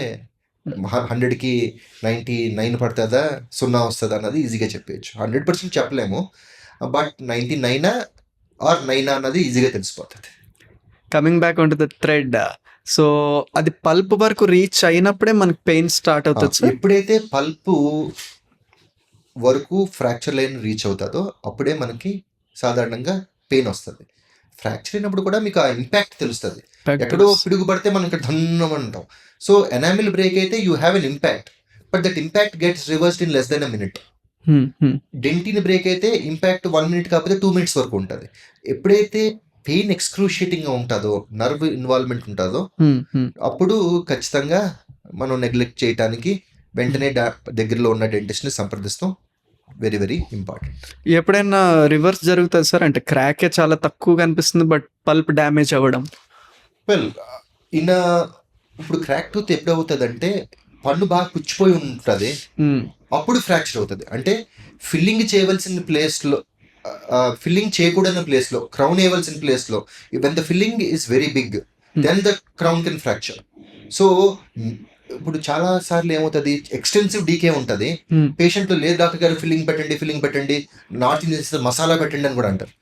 100కి 99 పడుతుందా 0 వస్తుందా అన్నది ఈజీగా చెప్పేయచ్చు. 100% చెప్పలేము, బట్ 99 or 9 అన్నది ఈజీగా తెలిసిపోతుంది. Coming back on to the thread, so అది పల్ప్ వరకు రీచ్ అయినప్పుడే మనకి పెయిన్ స్టార్ట్ అవుతుంది. ఎప్పుడైతే పల్ప్ వరకు ఫ్రాక్చర్ లైన్ రీచ్ అవుతుందో అప్పుడే మనకి సాధారణంగా పెయిన్ వస్తుంది. ఫ్రాక్చర్ అయినప్పుడు కూడా మీకు ఆ ఇంపాక్ట్ తెలుస్తుంది. ఎక్కడో పిడుగు పడితే మనం ఇక్కడ ధన్నం అంటాం. సో ఎనామిల్ బ్రేక్ అయితే you have an impact, but that impact gets reversed in less than a minute. Dentine break అయితే ఇంపాక్ట్ 1 minute కాకపోతే 2 minutes వరకు ఉంటుంది. ఎప్పుడైతే పెయిన్ ఎక్స్క్రూషియేటింగ్ గా ఉంటుందో, నర్వ్ ఇన్వాల్వ్మెంట్ ఉంటుందో, అప్పుడు ఖచ్చితంగా మనం నెగ్లెక్ట్ చేయడానికి వెంటనే దగ్గరలో ఉన్న డెంటిస్ట్ ని సంప్రదిస్తాం. Very very important. ఎప్పుడైనా రివర్స్ జరుగుతుంది సార్, అంటే క్రాకే చాలా తక్కువ కనిపిస్తుంది బట్ పల్ప్ డ్యామేజ్ అవ్వడం? వెల్ ఇప్పుడు క్రాక్ టూత్ ఎప్పుడు అవుతుంది అంటే పన్ను బాగా పుచ్చిపోయి ఉంటుంది, అప్పుడు ఫ్రాక్చర్ అవుతుంది. అంటే ఫిల్లింగ్ చేయవలసిన ప్లేస్లో, ఫిల్లింగ్ చేయకూడని ప్లేస్లో, క్రౌన్ వేయవలసిన ప్లేస్లో when the filling is very big then the crown can fracture. So ఇప్పుడు చాలా సార్లు ఏమవుతుంది, ఎక్స్టెన్సివ్ డీకే ఉంటుంది, పేషెంట్లు లేదు డాక్టర్ గారు ఫిల్లింగ్ పెట్టండి, నార్త్ ఇండియన్స్ మసాలా పెట్టండి అని కూడా అంటారు.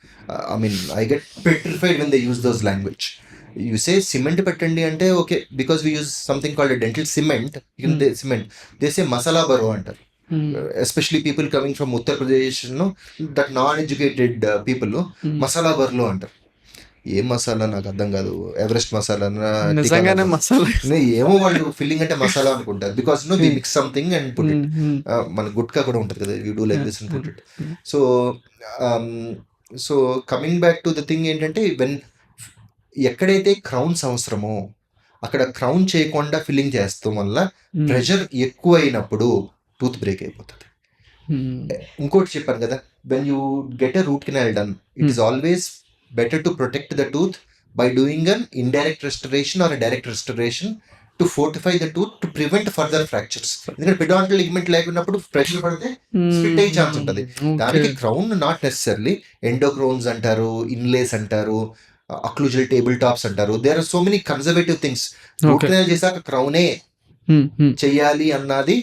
I mean I get petrified when they use those language. You say cement పెట్టండి అంటే okay, because we use something called dental cement. Cement they say masala బరో అంటారు. Especially people coming from Uttar Pradesh, that non educated people masala బర్లో అంటారు. ఏం మసాలా నాకు అర్థం కాదు, ఎవరెస్ట్ మసాలా నిజంగానే మసాలా ఏమో వాళ్ళు ఫిల్లింగ్ అంటే మసాలా అనుకుంటారు, because we mix something and put it. మన గుట్కా కూడా ఉంటుంది కదా, you do like this and put it. So so coming back to the thing ఏంటంటే, వెన్ ఎక్కడైతే క్రౌన్స్ అవసరమో అక్కడ క్రౌన్ చేయకుండా ఫిల్లింగ్ చేస్తాం వల్ల ప్రెషర్ ఎక్కువ అయినప్పుడు టూత్ బ్రేక్ అయిపోతుంది. ఇంకోటి చెప్పాను కదా, when you get a root canal done, it is always better to protect the tooth by doing an indirect restoration or a direct restoration to fortify the tooth to prevent further fractures. ఎందుకంటే పెడాంటల్ లిగమెంట్ లేకున్నప్పుడు ప్రెషర్ పడితే స్ప్లిట్ అయ్యే ఛాన్స్ ఉంటుంది. దానికి క్రౌన్ నాట్ నెసెసర్లీ, ఎండోక్రౌన్స్ అంటారు, ఇన్లేస్ అంటారు, అక్లూజల్ టేబుల్ టాప్స్ అంటారు. There are so many conservative things. Root canal చేశాక క్రౌనే చెయ్యాలి అన్నది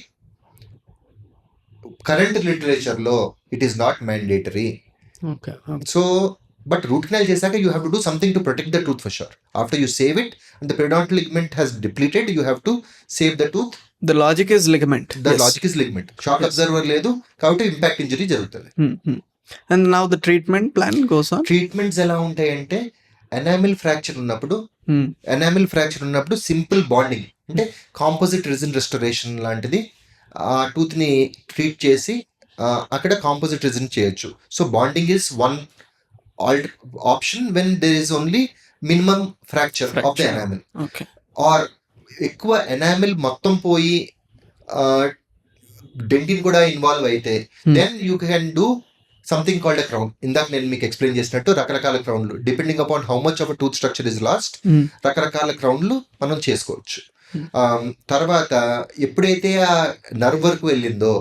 కరెంట్ లిటరేచర్ లో it is not mandatory. So but root canal chesaka you have to do something to protect the tooth for sure. After you save it and the periodontal ligament has depleted, you have to save the tooth. The logic is ligament. The logic is ligament. Shock absorber ledu kabatti impact injury jarugutadi. And now the treatment plan goes on. Treatments ela untayi ante enamel fracture ఉన్నప్పుడు సింపుల్ బాండింగ్ అంటే కాంపోజిట్ రెసిన్ రెస్టోరేషన్ లాంటిది ఆ టూత్ ని ట్రీట్ చేసి అక్కడ కాంపోజిట్ రెసిన్ చేయొచ్చు. So bonding is one option when there is only minimum fracture of the enamel. Okay. Or ఎక్కువ ఎనామిల్ మొత్తం పోయి డెంటిన్ కూడా ఇన్వాల్వ్ అయితే then you can do something called a crown. ఇందాక నేను మీకు ఎక్స్ప్లెయిన్ చేసినట్టు రకరకాల క్రౌన్లు depending upon how much of tooth structure is lost, రకరకాల క్రౌన్లు మనం చేసుకోవచ్చు. తర్వాత ఎప్పుడైతే ఆ నర్వ్ వరకు వెళ్ళిందో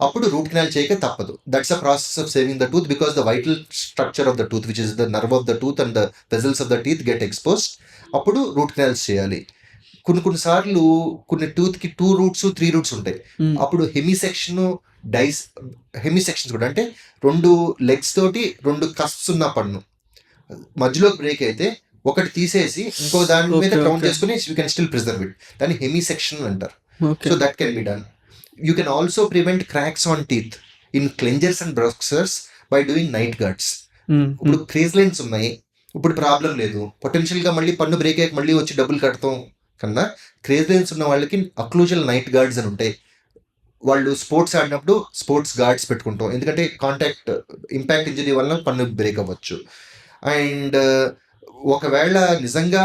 అప్పుడు రూట్ కెనాల్ చేయక తప్పదు. That's a process of saving the tooth because the vital structure of the tooth which is the nerve of the tooth and the vessels of the teeth get exposed. అప్పుడు రూట్ కెనాల్స్ చేయాలి. కొన్నిసార్లు కొన్ని టూత్ కి 2 రూట్స్ 3 రూట్స్ ఉంటాయి. అప్పుడు హెమిసెక్షన్స్ కూడా అంటే 2 లెగ్స్ తోటి 2 కస్ప్స్ ఉన్న పన్ను మధ్యలో బ్రేక్ అయితే ఒకటి తీసేసి ఇంకో దాని మీద క్రౌన్ చేసుకుని you can still preserve it. దాన్ని హెమిసెక్షన్ అంటారు. So that can be done. You can also prevent cracks on teeth in cleansers and brushers by doing night guards. ఇప్పుడు క్రేజ్ లైన్స్ ఉన్నాయి, ఇప్పుడు ప్రాబ్లం లేదు, పొటెన్షియల్ గా మళ్ళీ పన్ను బ్రేక్ అయ్యాక మళ్ళీ వచ్చి డబ్బులు కడతాం కన్నా క్రేజ్ లైన్స్ ఉన్న వాళ్ళకి అక్లూజల్ నైట్ గార్డ్స్ అని ఉంటాయి. వాళ్ళు స్పోర్ట్స్ ఆడినప్పుడు స్పోర్ట్స్ గార్డ్స్ పెట్టుకుంటాం, ఎందుకంటే కాంటాక్ట్ ఇంపాక్ట్ ఇంజరీ వల్ల పన్ను బ్రేక్ అవ్వచ్చు. అండ్ ఒకవేళ నిజంగా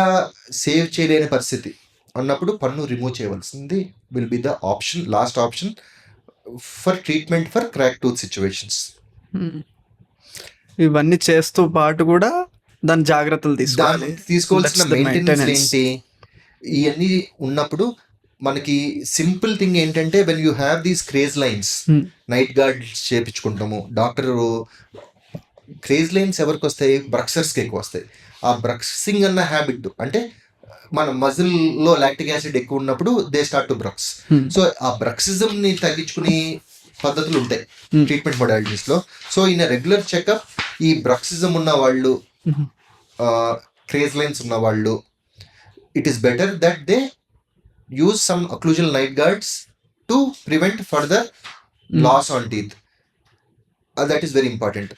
సేవ్ చేయలేని పరిస్థితి అన్నప్పుడు పన్ను రిమూవ్ చేయవలసింది will be the option, last option for treatment for crack tooth situations. ఇవన్నీ చేస్తూ పాటు కూడా దాని జాగ్రత్తలు తీసుకోవాల్సిన మెయింటెనెన్స్ ఏంటి ఇవన్నీ ఉన్నప్పుడు మనకి సింపుల్ థింగ్ ఏంటంటే when you have these craze lines night guards చేపించుకుంటాము. డాక్టర్ క్రేజ్ లైన్స్ ఎవరికి వస్తాయి? బ్రక్సర్స్కి ఎక్కువ వస్తాయి. ఆ బ్రక్సింగ్ అన్న హ్యాబిట్ అంటే మన మజిల్ లో లాక్టిక్ యాసిడ్ ఎక్కువ ఉన్నప్పుడు they start to brux. So ఆ బ్రక్సిజం ని తగ్గించుకునే పద్ధతులు ఉంటాయి ట్రీట్మెంట్ మొడాలిటీస్ లో. సో ఇన్ రెగ్యులర్ చెకప్ ఈ బ్రక్సిజం ఉన్న వాళ్ళు, క్రేజ్ లైన్స్ ఉన్న వాళ్ళు, it is better that they use some occlusal night guards to prevent further loss on teeth. That is very important.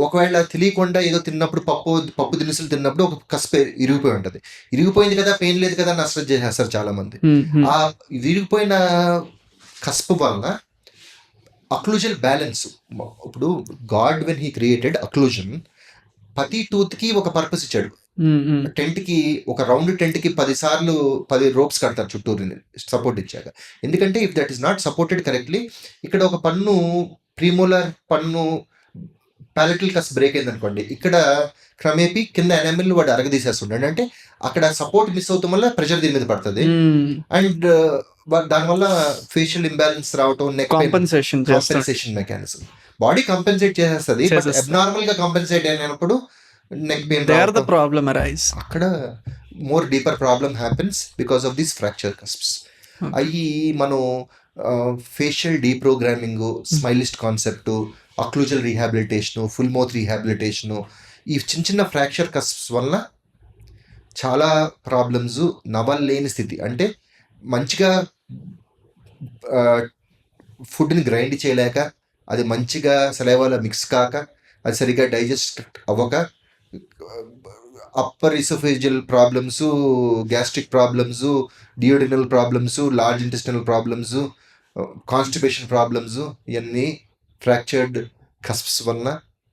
ఒకవేళ తెలియకుండా ఏదో తిన్నప్పుడు పప్పు దినుసులు తిన్నప్పుడు ఒక కస్ప ఇరిగిపోయి ఉంటుంది, ఇరిగిపోయింది కదా పెయిన్ లేదు కదా అని అసలు చేసేస్తారు చాలా మంది. ఆ విరిగిపోయిన కస్ప వలన అక్లూజల్ బ్యాలెన్స్, ఇప్పుడు God when he created occlusion ప్రతి టూత్ కి ఒక పర్పస్ ఇచ్చాడు. టెంట్ కి ఒక రౌండ్ టెంట్ కి 10 రోప్స్ కడతారు చుట్టూరు సపోర్ట్ ఇచ్చాక. ఎందుకంటే if that is not supported correctly, ఇక్కడ ఒక పన్ను ప్రీమోలార్ పన్ను ప్యాలెటల్ కస్ బ్రేక్ అయింది అనుకోండి, ఇక్కడ క్రమేపీ కింద ఎనామిల్ వాడు అరగదీసేస్తుండే, అంటే అక్కడ సపోర్ట్ మిస్ అవుతాం వల్ల ప్రెషర్ దీని మీద పడుతుంది. అండ్ దానివల్ల ఫేషియల్ ఇంబ్యాలెన్స్ రావటం, neck compensation mechanism, body compensate చేసేస్తుంది. బట్ అబ్నార్మల్ గా కంపెన్సేట్ అయినప్పుడు నెక్ పెయిన్ అక్కడ more deeper problem happens because of these fracture cusps. అవి మనం facial deprogramming, smilist concept, occlusal rehabilitation, full mouth rehabilitation, ఈ చిన్న ఫ్రాక్చర్ కస్ప్స్ వల్ల చాలా ప్రాబ్లమ్స్ నవలు లేని స్థితి, అంటే మంచిగా ఫుడ్ని గ్రైండ్ చేయలేక, అది మంచిగా సలైవాలో మిక్స్ కాక, అది సరిగ్గా డైజెస్ట్ అవ్వక, upper oesophageal problems, gastric problems, duodenal problems, large intestinal problems, constipation problems, ఇవన్నీ ఫ్రాక్చర్డ్ కస్ప్స్ వలన,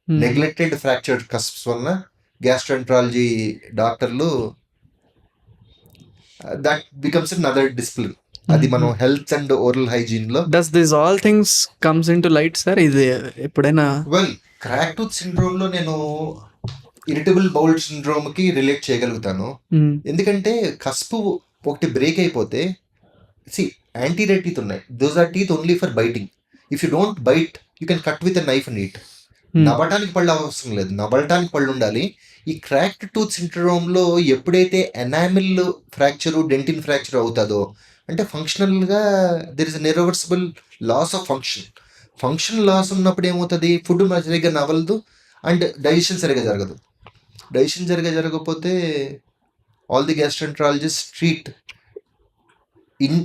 నెగ్లెక్టెడ్ ఫ్రాక్చర్డ్ కస్ప్స్ వలన గ్యాస్ట్రోఎంట్రాలజీ డాక్టర్లు దట్ బికమ్స్ అనదర్ డిసిప్లిన్. అది మనం హెల్త్ అండ్ ఓరల్ హైజీన్ లో. Does this all things comes in to light sir? ఇది ఎప్పుడైనా వెల్, క్రాక్ టూత్ సిండ్రోమ్ లో నేను ఇరిటబుల్ బౌల్ సిండ్రోమ్ కి రిలేట్ చేయగలుగుతాను. ఎందుకంటే కస్పు ఒకటి బ్రేక్ అయిపోతే, యాంటీరియర్ టీత్ ఉన్నాయి, those are teeth only for biting. If you don't bite you can cut with knife and eat. నవ్వటానికి పళ్ళు అవసరం లేదు, నవ్వటానికి పళ్ళు ఉండాలి. ఈ క్రాక్డ్ టూత్ సిండ్రోమ్ లో ఎప్పుడైతే ఎనామిల్ ఫ్రాక్చరు, డెంటిన్ ఫ్రాక్చర్ అవుతుందో, అంటే ఫంక్షనల్గా there is irreversible loss of function loss ఉన్నప్పుడు ఏమవుతుంది, ఫుడ్ సరిగ్గా నవలదు అండ్ డైజెషన్ సరిగ్గా జరగదు. డైజెషన్ జరగకపోతే all the gastroenterologist treat in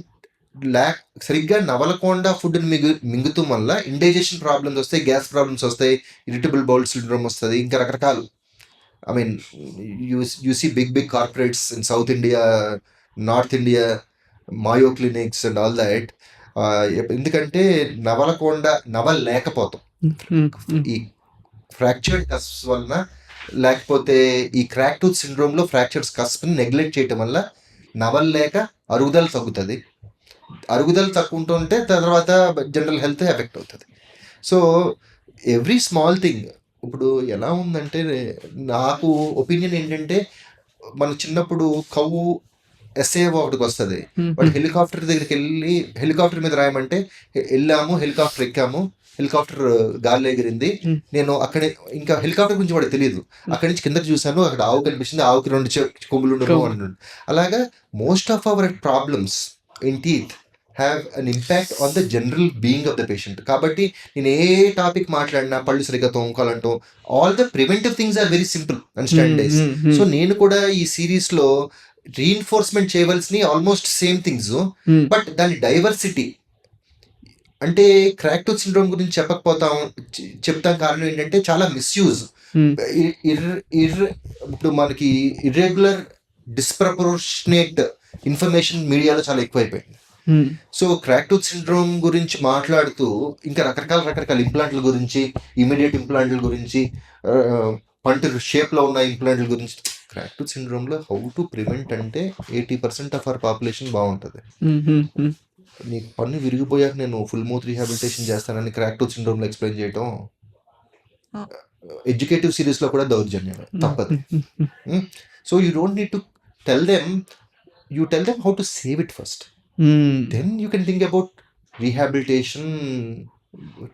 lack, సరిగ్గా నవలకుండా ఫుడ్ని మింగుతూ వల్ల ఇండైజెషన్ ప్రాబ్లమ్స్ వస్తాయి, గ్యాస్ ప్రాబ్లమ్స్ వస్తాయి, ఇరిటబుల్ బౌల్ సిండ్రోమ్ వస్తుంది, ఇంకా రకరకాలు. I mean you see big corporates in South India, North India, Mayo clinics and all that. ఎందుకంటే నవలలేకపోతాం ఈ ఫ్రాక్చర్డ్ కస్ప్స్ వలన, లేకపోతే ఈ క్రాక్ టూత్ సిండ్రోమ్లో ఫ్రాక్చర్డ్ కస్ప్ని నెగ్లెక్ట్ చేయటం వల్ల నవలలేక అరుగుదల తగ్గుతుంది. అరుగుదల తక్కువ ఉంటుంటే తర్వాత జనరల్ హెల్త్ ఎఫెక్ట్ అవుతుంది. సో ఎవ్రీ స్మాల్ థింగ్, ఇప్పుడు ఎలా ఉందంటే, నాకు ఒపీనియన్ ఏంటంటే, మన చిన్నప్పుడు కవ్వు ఎస్ఏ ఒకటికి వస్తుంది, వాడు హెలికాప్టర్ దగ్గరికి వెళ్ళి హెలికాప్టర్ మీద రాయమంటే వెళ్ళాము, హెలికాప్టర్ ఎక్కాము, హెలికాప్టర్ గాలి ఎగిరింది, నేను అక్కడే, ఇంకా హెలికాప్టర్ గురించి వాడికి తెలియదు, అక్కడి నుంచి కిందకి చూశాను, అక్కడ ఆవు కనిపించింది, ఆవుకి 2 కొమ్ములు ఉండవు అంటున్నాడు. అలాగా most of our problems in teeth have an impact on the general being of the patient. కాబట్టి నేను ఏ టాపిక్ మాట్లాడినా పళ్ళు సరిగ్గా తోముకోవాలంటూ, all the preventive things are very simple and standardize. సో నేను కూడా ఈ సిరీస్లో రీఇన్ఫోర్స్మెంట్ చేయవలసిన ఆల్మోస్ట్ సేమ్ థింగ్స్, బట్ దాని డైవర్సిటీ, అంటే క్రాక్ టూత్ సిండ్రోమ్ గురించి చెప్తాం కారణం ఏంటంటే చాలా మిస్యూజ్. ఇప్పుడు మనకి ఇర్రెగ్యులర్ డిస్ప్రపోర్షనేట్ ఇన్ఫర్మేషన్ మీడియాలో చాలా ఎక్కువైపోయింది. సో క్రాక్ టూత్ సిండ్రోమ్ గురించి మాట్లాడుతూ ఇంకా రకరకాల ఇంప్లాంట్ల గురించి, ఇమీడియట్ ఇంప్లాంట్ల గురించి, పంట షేప్లో ఉన్న ఇంప్లాంట్ల గురించి, క్రాక్ టూత్ సిండ్రోమ్లో హౌ టు ప్రివెంట్ అంటే 80% ఆఫ్ అవర్ పాపులేషన్ బాగుంటుంది. నీకు పన్ను విరిగిపోయాక నేను ఫుల్ మౌత్ రీహాబిలిటేషన్ చేస్తానని క్రాక్ టూత్ సిండ్రోమ్లో ఎక్స్ప్లెయిన్ చేయటం ఎడ్యుకేటివ్ సిరీస్లో కూడా దౌర్జన్యమే, తప్పదు. So you don't need to tell them, you tell them how to save it first, then you can think about rehabilitation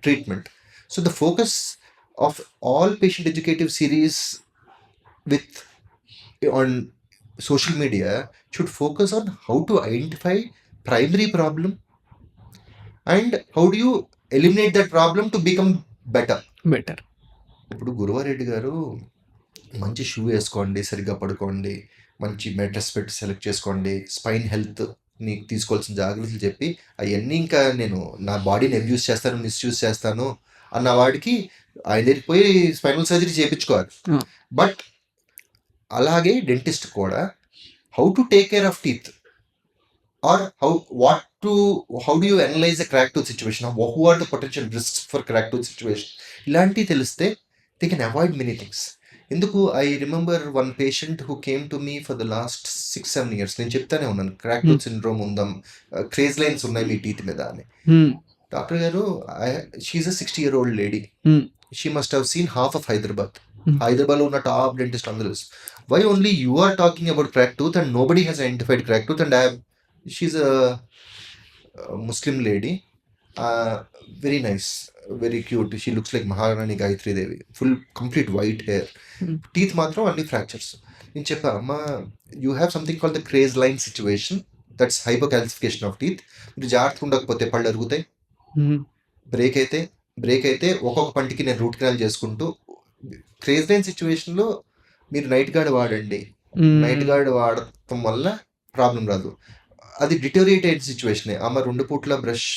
treatment. So the focus of all patient educative series on social media should focus on how to identify primary problem and how do you eliminate that problem to become better. ఇప్పుడు గురువారెడ్డి గారు మంచి షూ వేసుకోండి, సరిగ్గా పడుకోండి, మంచి మెట్రస్ పెట్టి సెలెక్ట్ చేసుకోండి, స్పైన్ హెల్త్ నీకు తీసుకోవాల్సిన జాగ్రత్తలు చెప్పి, అవన్నీ ఇంకా నేను నా బాడీని అబ్యూస్ చేస్తాను, మిస్యూజ్ చేస్తాను అన్న వాడికి ఆయన దగ్గరికి పోయి స్పైనల్ సర్జరీ చేయించుకోవాలి. బట్ అలాగే డెంటిస్ట్ కూడా how to take care of teeth, or how do you analyze the crack tooth situation, who are the potential risks for crack tooth situation, ఇలాంటివి తెలిస్తే they can avoid many things. ఎందుకు, I remember one patient who came to me for the last 6-7 years. నేను చెప్తానే ఉన్నాను క్రాక్ టూత్ సిండ్రోమ్ ఉందాం, క్రేజ్ లైన్స్ ఉన్నాయి మీ టీత్ మీద అని. డాక్టర్ గారు, she is a 60-year-old lady, she must have seen half of హైదరాబాద్లో ఉన్న టాప్ డెంటిస్ట్ అందరూ. Why only you are talking about crack tooth and nobody has identified crack tooth and she is a Muslim lady, very nice, very cute, she looks like Maharani Gayatri Devi, full complete white hair, teeth మాత్రం అన్ని ఫ్రాక్చర్స్. నేను చెప్పా, అమ్మా you have something call the craze line situation, that's hypocalcification of teeth. మీరు జాగ్రత్తగా ఉండకపోతే పళ్ళు అరుగుతాయి, బ్రేక్ అయితే ఒక్కొక్క పంటికి నేను రూట్ కెనాల్ చేసుకుంటూ, క్రేజ్ లైన్ సిచ్యువేషన్లో మీరు నైట్ గార్డ్ వాడండి, నైట్ గార్డ్ వాడటం వల్ల ప్రాబ్లం రాదు. అది డిటోరియేటెడ్ సిచ్యువేషన్. ఆమె 2 పూట్ల బ్రష్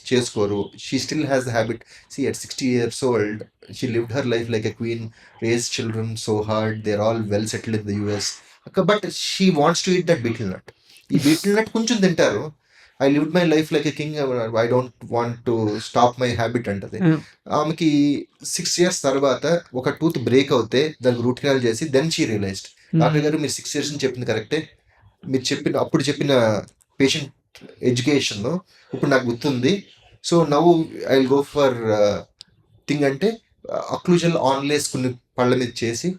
చేసుకోరు. She still has the habit. See at 60 years old she lived her life like a queen, raise children so hard, they are all well settled in the US. But she wants to eat that betel nut. ఈ బీటిల్ నట్ కొంచెం తింటారు. I lived my life like a king, I don't want to stop my habit అంటది. ఆమెకి 6 years తర్వాత ఒక టూత్ బ్రేక్ అవుతే దానికి రూట్ కెనాల్ చేసి దెన్ షీ రియలైజ్డ్, డాక్టర్ గారు మీరు 6 years అని చెప్పింది కరెక్టే, మీరు అప్పుడు చెప్పిన పేషెంట్ ఎడ్యుకేషన్ ఇప్పుడు నాకు గుర్తుంది. So now I will go for thing అంటే అక్లూజల్ ఆన్లేస్ కొన్ని పళ్ళ మీద చేసి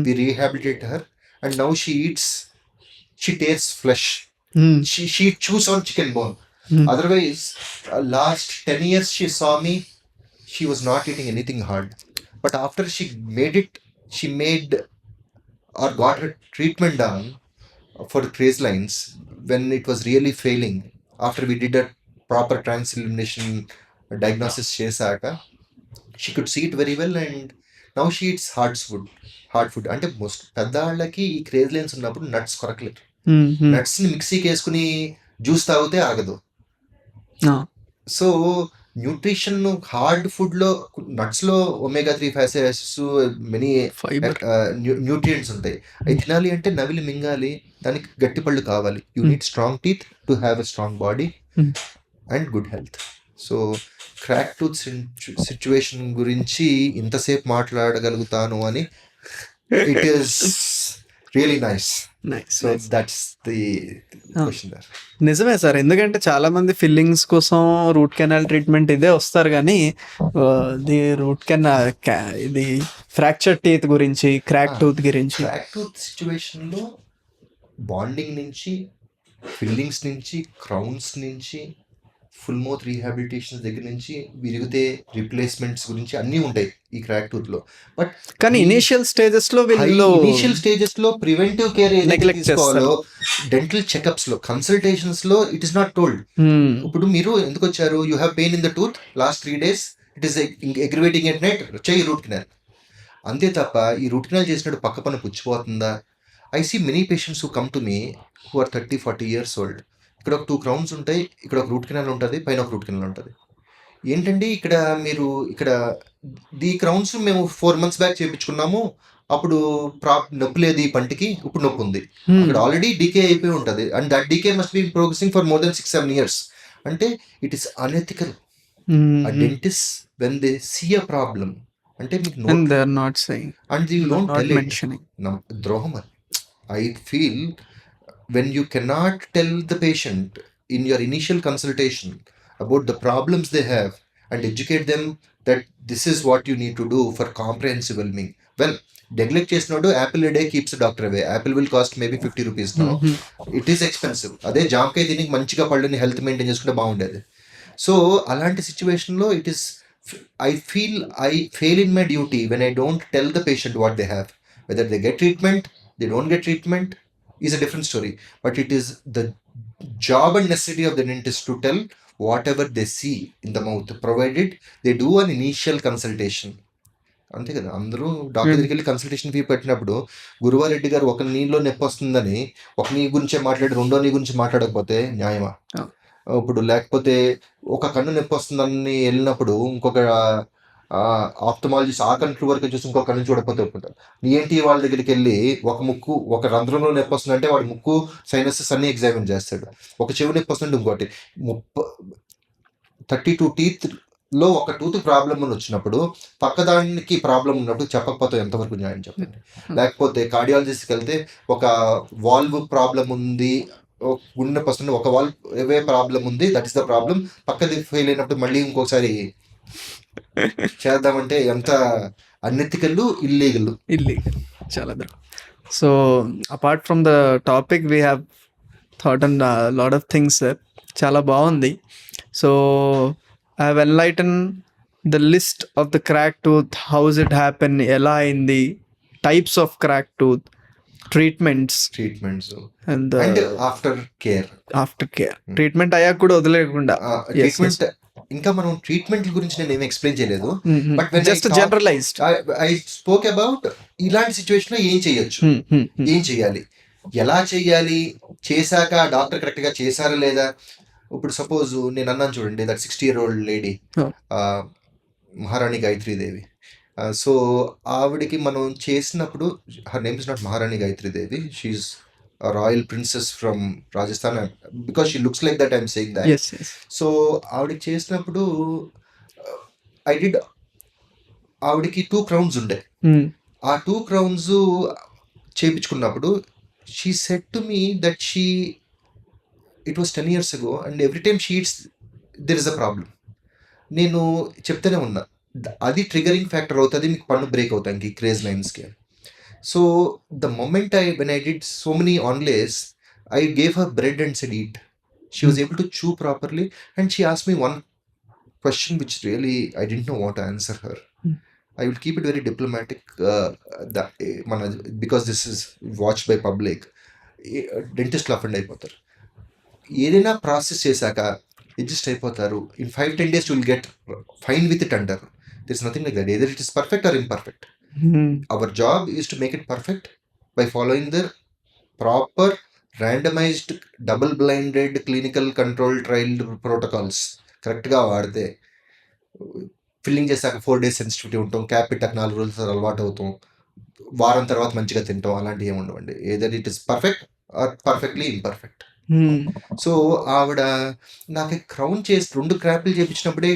we rehabilitate her and now she eats, she taste flesh, she chews on chicken bone. Otherwise last 10 years she saw me, she was not eating anything hard. But after she made or got her treatment done for craze lines when it was really failing, after we did a proper transillumination diagnosis chesaka, she could see it very well and now she eats hard food. అంటే మోస్ట్ పెద్దవాళ్ళకి ఈ క్రేజ్ లైన్స్ ఉన్నప్పుడు నట్స్ కొరకలేరు. నట్స్ ని మిక్సీకి వేసుకుని జ్యూస్ తాగితే ఆగదు. సో న్యూట్రిషన్ హార్డ్ ఫుడ్ లో నట్స్ లో omega-3 fatty acids, many nutrients ఉంటాయి. అవి తినాలి అంటే నవిలి మింగాలి, దానికి గట్టి పళ్ళు కావాలి. You need strong teeth to have a strong body and good health. So crack tooth situation గురించి ఇంతసేపు మాట్లాడగలుగుతాను అని it is really nice. So that's the question there. నిజమే సార్, ఎందుకంటే చాలా మంది ఫిల్లింగ్స్ కోసం రూట్ కెనాల్ ట్రీట్మెంట్ ఇదే వస్తారు, కానీ ది రూట్ కెనాల్ ఇది ఫ్రాక్చర్ టీత్ గురించి, క్రాక్ టూత్ గురించి, క్రాక్ టూత్ సిచ్యువేషన్ లో బాండింగ్ నుంచి, ఫిల్లింగ్స్ నుంచి, క్రౌన్స్ నుంచి, ఫుల్ మౌత్ రీహాబిలిటేషన్ దగ్గర నుంచి విరిగితే రిప్లేస్మెంట్స్ గురించి అన్నీ ఉంటాయి ఈ క్రాక్ టూత్ లో. బట్ కానీ ఇనిషియల్ స్టేజెస్ లో ప్రివెంటివ్ కేర్ Neglect తీసుకోవాలో, డెంటల్ చెకప్స్ లో, కన్సల్టేషన్స్ లో ఇట్ ఇస్ నాట్ టోల్డ్. ఇప్పుడు మీరు ఎందుకు వచ్చారు, you have pain in the tooth last 3 days, it is aggravating at night, చెయ్యి రూట్ కెనాల్. అంతే తప్ప ఈ రూట్ కెనాల్ చేసినట్టు పక్క పన్ను పుచ్చిపోతుందా? I see many patients who come to me who are 30-40 years old. ఇక్కడ ఒక 2 crowns ఉంటాయి, ఇక్కడ ఒక రూట్ కెనాల్ ఉంటుంది, పైన ఒక రూట్ కెనాల్ ఉంటుంది. ఏంటండి ఇక్కడ మీరు ది క్రౌన్స్ మేము 4 months బ్యాక్ చేయించుకున్నాము, అప్పుడు నొప్పి లేదు ఈ పంటికి, ఇప్పుడు నొప్పి ఉంది. అక్కడ ఆల్రెడీ డీకే అయిపోయి ఉంటుంది and that decay must be progressing for more than 6-7 years. అంటే it is unethical. A dentist when they see a problem అంటే మీకు and they are not saying and you don't not tell it. mentioning. ద్రోహం. I feel when you cannot tell the patient in your initial consultation about the problems they have and educate them that this is what you need to do for comprehensive well-being. Well, neglect చేసినోడు Apple a day keeps a doctor away. Apple will cost maybe 50 rupees now. It is expensive. అదే జామకాయ తిని మంచిగా పళ్ళని హెల్త్ మెయింటైన్ చేసుకుంటే బాగుండేది. సో అలాంటి సిచ్యువేషన్లో it is, I feel I fail in my duty when I don't tell the patient what they have. Whether they get treatment, they don't get treatment is a different story. But it is the job and necessity of the dentist to tell whatever they see in the mouth, provided they do an initial consultation. అంతే కదా, అందరూ డాక్టర్ దగ్గరికి వెళ్ళి కన్సల్టేషన్ ఫీ పెట్టినప్పుడు గురువారెడ్డి గారు ఒక నీలో నొప్పి వస్తుందని ఒక నీ గురించే మాట్లాడి రెండో నీ గురించి మాట్లాడకపోతే న్యాయమా? ఇప్పుడు లేకపోతే ఒక కన్ను నొప్పి వస్తుందని వెళ్ళినప్పుడు ఇంకొక ఆప్థమాలజిస్ట్ ఆ కన్ను వరకు చూసి ఇంకొక కన్ను చూడకపోతే ఒప్పుకుంటారు. ఏంటి వాళ్ళ దగ్గరికి వెళ్ళి ఒక రంధ్రంలో నొప్పి వస్తుందంటే వాడి ముక్కు సైనసెస్ అన్ని ఎగ్జామిన్ చేస్తాడు. ఒక చెవి నొప్పి వస్తుందంటే ఇంకోటి 32 teeth లో ఒక టూత్ ప్రాబ్లం అని వచ్చినప్పుడు పక్కదానికి ప్రాబ్లం ఉన్నప్పుడు చెప్పకపోతే ఎంతవరకు న్యాయం చెప్పండి? లేకపోతే కార్డియాలజిస్ట్కి వెళ్తే ఒక వాల్వ్ ప్రాబ్లం ఉంది, గుండె వస్తుంది, ఒక వాల్వ్ ఏవే ప్రాబ్లం ఉంది, దట్ ఈస్ ద ప్రాబ్లం, పక్కది ఫెయిల్ అయినప్పుడు మళ్ళీ ఇంకోసారి చేద్దామంటే ఎంత అన్ఎథికల్, ఇల్లీగల్. చాలా బాగా. So apart from the topic we have thought and lot of things sir. చాలా బాగుంది. So I have enlighten the list of the crack tooth, how's it happen, ఎలా అయింది, types of crack tooth, treatments and after care. Treatment అయ్యాక కూడా వదిలేకుండా ట్రీట్మెంట్. ఇంకా మనం ట్రీట్మెంట్ గురించి నేను ఏమి ఎక్స్ప్లెయిన్ చేయలేదు, but just generalized I spoke about ఇలాంటి సిచ్యువేషన్ లో ఏం చేయొచ్చు, ఏం చేయాలి. ఎలా చెయ్యాలి, చేశాక డాక్టర్ కరెక్ట్గా చేశారా లేదా. ఇప్పుడు సపోజ్ నేను అన్నాను చూడండి, దట్ 60-year-old లేడీ, Oh. మహారాణి గాయత్రీదేవి. సో ఆవిడకి మనం చేసినప్పుడు, her name is not Maharani Gayatri Devi, she is royal princess from Rajasthan, because she looks like that, I'm saying that. Yes, yes. So ఆవిడకి చేసినప్పుడు ఐ డిడ్, ఆవిడకి 2 crowns ఉండే. Mm. ఆ 2 crowns చేయించుకున్నప్పుడు she said to me that it was 10 years ago and every time she eats there is a problem. నేను చెప్తూనే ఉన్నా, అది ట్రిగరింగ్ ఫ్యాక్టర్ అవుతుంది, మీకు పన్ను బ్రేక్ అవుతానికి క్రేజ్ లైన్స్కి. So the moment when I did so many onlays, I gave her bread and said eat. She was able to chew properly and she ask me one question which really I didn't know what to answer her. I will keep it very diplomatic, because this is watched by public. డెంటిస్ట్లు అఫెండ్ అయిపోతారు. ఏదైనా ప్రాసెస్ చేశాక అడ్జస్ట్ అయిపోతారు. In 5-10 days you will get fine with it అంటారు. There is nothing like that. Either it is perfect or imperfect. Our job is to make it perfect by following the proper randomized double-blinded clinical control trial protocols. కరెక్ట్గా వాడితే ఫిల్లింగ్ చేశాక 4 days సెన్సిటివిటీ ఉంటాం, క్యాప్ పెట్టాక 4 రోజులు అలవాటు అవుతాం, వారం తర్వాత మంచిగా తింటాం, అలాంటివి ఏమి ఉండవండి. Either it is perfect or perfectly imperfect. So ఆవిడ నాకు క్రౌన్ చేసి 2 క్రాప్లు చేయించినప్పుడే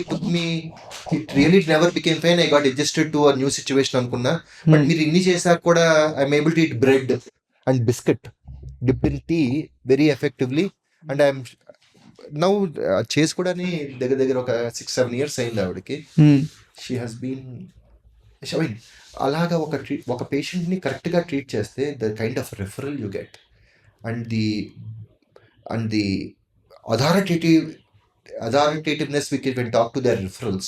it really never became fine. I got adjusted to a new situation అనుకున్నా. బట్ మీరు ఇన్ని చేశాక కూడా I'm able to eat bread and biscuit dip in tea very effectively. And I'm now చేసుకోవడానికి దగ్గర ఒక 6-7 years అయింది ఆవిడకి. She has been, I mean అలాగా ఒక పేషెంట్ని కరెక్ట్గా ట్రీట్ చేస్తే the kind of referral you get and the authoritativeness we can talk to their referrals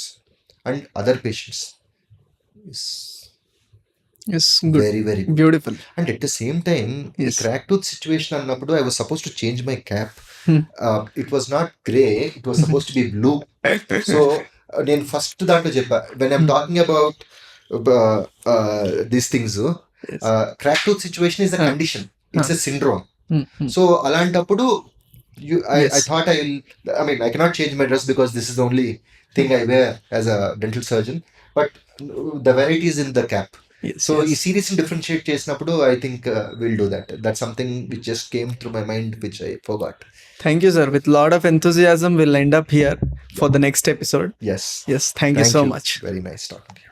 and other patients is Yes, good. very, very good. Beautiful. And at the same time, Yes. the crack tooth situation అన్నప్పుడు I was supposed to change my cap. Hmm. It was not grey, it was supposed to be blue. So నేను ఫస్ట్ దాంట్లో చెప్పా, when I'm talking about these things, Yes. crack tooth situation is a condition, it's a syndrome. So అలాంటప్పుడు I Yes. thought I cannot change my dress because this is the only thing I wear as a dental surgeon, but the variety is in the cap. Yes, So yes. ఈ సీరీస్ డిఫరెన్షియేట్ చేసినప్పుడు I think will do that. That's something which just came through my mind which I forgot. Thank you, sir. With a lot of enthusiasm, we'll end up here for the next episode. Yes. Yes, thank you so much. Very nice talking to you.